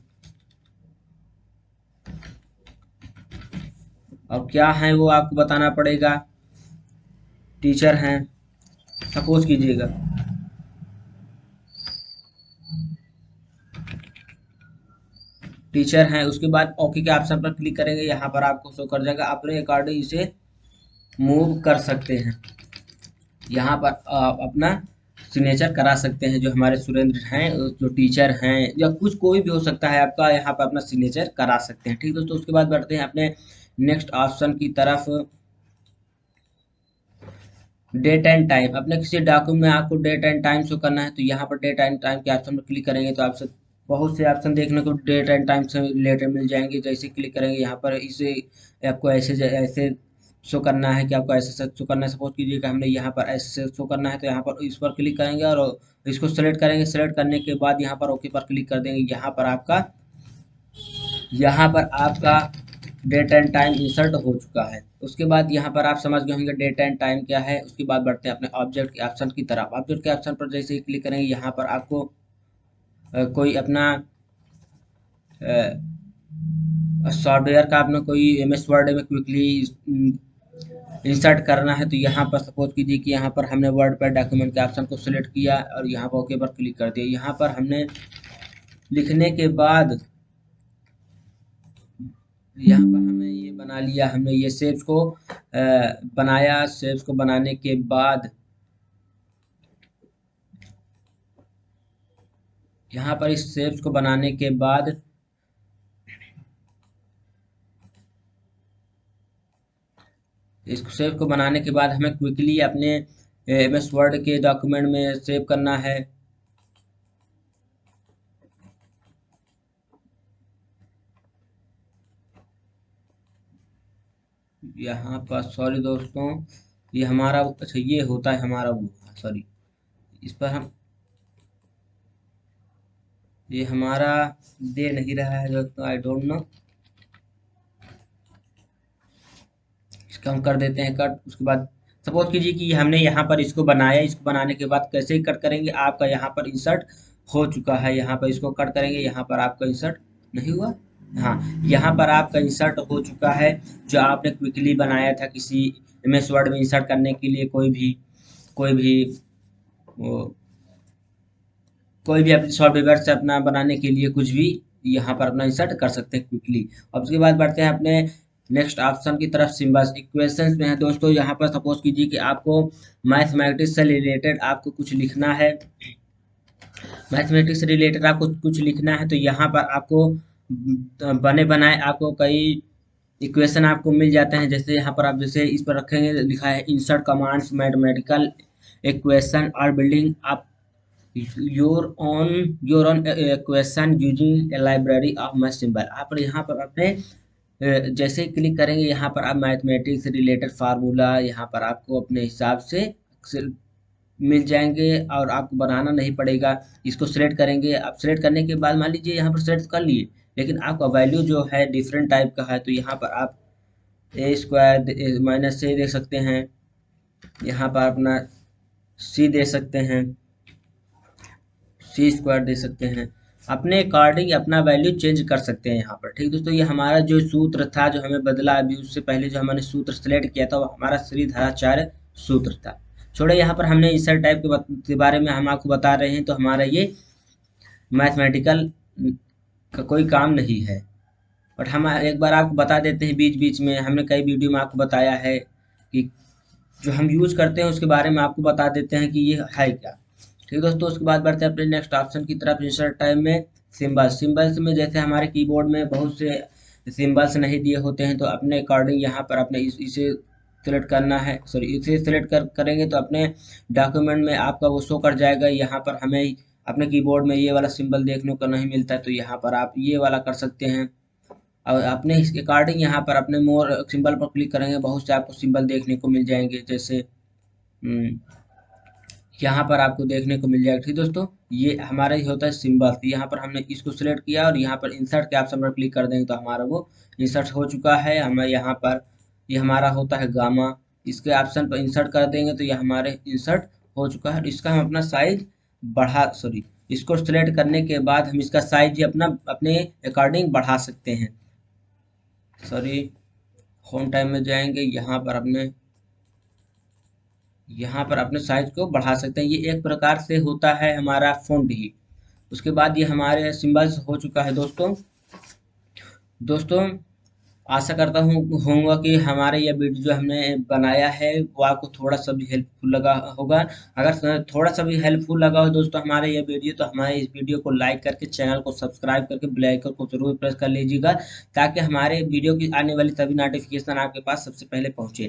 और क्या है वो आपको बताना पड़ेगा। टीचर हैं सपोज कीजिएगा, टीचर हैं। उसके बाद ओके के ऑप्शन पर क्लिक करेंगे, यहाँ पर आपको शो कर जाएगा। अपने अकॉर्डिंग इसे मूव कर सकते हैं, यहाँ पर आप अपना सिग्नेचर करा सकते हैं। जो हमारे सुरेंद्र हैं, जो टीचर हैं, या कुछ कोई भी हो सकता है आपका, यहाँ पर अपना सिग्नेचर करा सकते हैं। ठीक दोस्तों, उसके बाद बढ़ते हैं अपने नेक्स्ट ऑप्शन की तरफ। डेट एंड टाइम, अपने किसी डॉक्यूमेंट में आपको डेट एंड टाइम शो करना है, तो यहाँ पर डेट एंड टाइम के ऑप्शन पर क्लिक करेंगे तो आपसे बहुत से ऑप्शन देखने को डेट एंड टाइम से रिलेटेड मिल जाएंगे। जैसे क्लिक करेंगे यहाँ पर, इसे आपको ऐसे ऐसे शो करना है कि आपको ऐसे शो करना है। सपोज कीजिए कि हमने यहाँ पर ऐसे शो करना है, तो यहाँ पर इस पर क्लिक करेंगे और इसको सेलेक्ट करेंगे। सेलेक्ट करने के बाद यहाँ पर ओके पर क्लिक कर देंगे। यहाँ पर आपका डेट एंड टाइम इंसर्ट हो चुका है। उसके बाद यहाँ पर आप समझ गए होंगे डेट एंड टाइम क्या है। उसके बाद बढ़ते हैं अपने ऑब्जेक्ट के ऑप्शन की तरफ। ऑब्जेक्ट के ऑप्शन पर जैसे ही क्लिक करेंगे, यहाँ पर आपको कोई अपना सॉफ्टवेयर का अपना कोई एमएस वर्ड में क्विकली इंसर्ट करना है, तो यहाँ पर सपोज कीजिए कि यहाँ पर हमने वर्ड पर डॉक्यूमेंट के ऑप्शन को सिलेक्ट किया और यहाँ पर ओके पर क्लिक कर दिया। यहाँ पर हमने लिखने के बाद यहाँ पर हमने ये बना लिया, हमने ये शेप्स को बनाया। शेप्स को बनाने के बाद यहाँ पर इस शेप्स को बनाने के बाद इस शेप को बनाने के बाद हमें क्विकली अपने एमएस वर्ड के डॉक्यूमेंट में सेव करना है। यहाँ पर सॉरी दोस्तों, ये हमारा अच्छा ये होता है हमारा वो, सॉरी इस पर हम ये हमारा दे नहीं रहा है दोस्तों, आई डोंट नो। इसका हम कर देते हैं कट। उसके बाद सपोज कीजिए कि हमने यहाँ पर इसको बनाया। इसको बनाने के बाद कैसे ही कट करेंगे, आपका यहाँ पर इंसर्ट हो चुका है। यहाँ पर इसको कट करेंगे, यहाँ पर आपका इंसर्ट नहीं हुआ, हाँ यहाँ पर आपका इंसर्ट हो चुका है। जो आपने क्विकली बनाया था किसी एमएस वर्ड में इंसर्ट करने के लिए, कोई भी वो, कोई भी अपने सॉफ्टवेयर से अपना बनाने के लिए कुछ भी यहाँ पर अपना इंसर्ट कर सकते हैं क्विकली। अब उसके बाद बढ़ते हैं अपने नेक्स्ट ऑप्शन की तरफ। सिम्बल्स इक्वेशंस में है दोस्तों। यहाँ पर सपोज कीजिए कि आपको मैथमेटिक्स से रिलेटेड आपको कुछ लिखना है, मैथमेटिक्स से रिलेटेड आपको कुछ लिखना है, तो यहाँ पर आपको बने बनाए आपको कई इक्वेशन आपको मिल जाते हैं। जैसे यहाँ पर आप जैसे इस पर रखेंगे, लिखा है insert commands mathematical equation or building up your own equation using a library of math symbol। आप यहाँ पर अपने जैसे ही क्लिक करेंगे, यहाँ पर आप मैथमेटिक्स से रिलेटेड फार्मूला यहाँ पर आपको अपने हिसाब से मिल जाएंगे और आपको बनाना नहीं पड़ेगा। इसको सिलेक्ट करेंगे। आप सिलेक्ट करने के बाद मान लीजिए यहाँ पर सिलेक्ट कर लिए, लेकिन आपका वैल्यू जो है डिफरेंट टाइप का है, तो यहाँ पर आप ए स्क्वायर माइनस ए दे सकते हैं, यहाँ पर अपना सी दे सकते हैं, सी स्क्वायर दे सकते हैं। अपने अकॉर्डिंग अपना वैल्यू चेंज कर सकते हैं यहाँ पर। ठीक दोस्तों, ये हमारा जो सूत्र था जो हमें बदला अभी, उससे पहले जो हमने सूत्र सेलेक्ट किया था वो हमारा श्रीधराचार्य सूत्र था। छोड़े, यहाँ पर हमने इंसर्ट टाइप के बारे में हम आपको बता रहे हैं, तो हमारा ये मैथमेटिकल का कोई काम नहीं है। बट हम एक बार आपको बता देते हैं, बीच बीच में हमने कई वीडियो में आपको बताया है कि जो हम यूज करते हैं उसके बारे में आपको बता देते हैं कि ये है क्या। ठीक दोस्तों, उसके बाद बढ़ते हैं अपने नेक्स्ट ऑप्शन की तरफ, इंसर्ट टाइम में सिंबल्स। सिंबल्स में जैसे हमारे कीबोर्ड में बहुत से सिंबल्स नहीं दिए होते हैं, तो अपने अकॉर्डिंग यहाँ पर अपने इसे सेलेक्ट करना है, सॉरी इसे सेलेक्ट करेंगे तो अपने डॉक्यूमेंट में आपका वो शो कर जाएगा। यहाँ पर हमें अपने कीबोर्ड में ये वाला सिंबल देखने को नहीं मिलता है, तो यहाँ पर आप ये वाला कर सकते हैं। और अपने इसके अकॉर्डिंग यहाँ पर अपने मोर सिंबल पर क्लिक करेंगे, बहुत से आपको सिंबल देखने को मिल जाएंगे। जैसे यहाँ पर आपको देखने को मिल जाएगा। ठीक दोस्तों, ये हमारा ही होता है सिंबल। यहाँ पर हमने इसको सिलेक्ट किया और यहाँ पर इंसर्ट के ऑप्शन पर क्लिक कर देंगे तो हमारा वो इंसर्ट हो चुका है। हमें यहाँ पर ये हमारा होता है गामा, इसके ऑप्शन पर इंसर्ट कर देंगे तो ये हमारे इंसर्ट हो चुका है। इसका हम अपना साइज सॉरी इसको सिलेक्ट करने के बाद हम इसका साइज अपने अकॉर्डिंग बढ़ा सकते हैं। सॉरी, होम टाइम में जाएंगे, यहाँ पर अपने साइज को बढ़ा सकते हैं। ये एक प्रकार से होता है हमारा फ़ॉन्ट ही। उसके बाद ये हमारे सिंबल्स हो चुका है दोस्तों। दोस्तों, आशा करता हूँ होगा कि हमारे यह वीडियो जो हमने बनाया है वो आपको थोड़ा सा भी हेल्पफुल लगा होगा। अगर थोड़ा सा भी हेल्पफुल लगा हो दोस्तों हमारे ये वीडियो, तो हमारे इस वीडियो को लाइक करके चैनल को सब्सक्राइब करके बेल आइकन को जरूर प्रेस कर लीजिएगा, ताकि हमारे वीडियो की आने वाली सभी नोटिफिकेशन आपके पास सबसे पहले पहुँचे।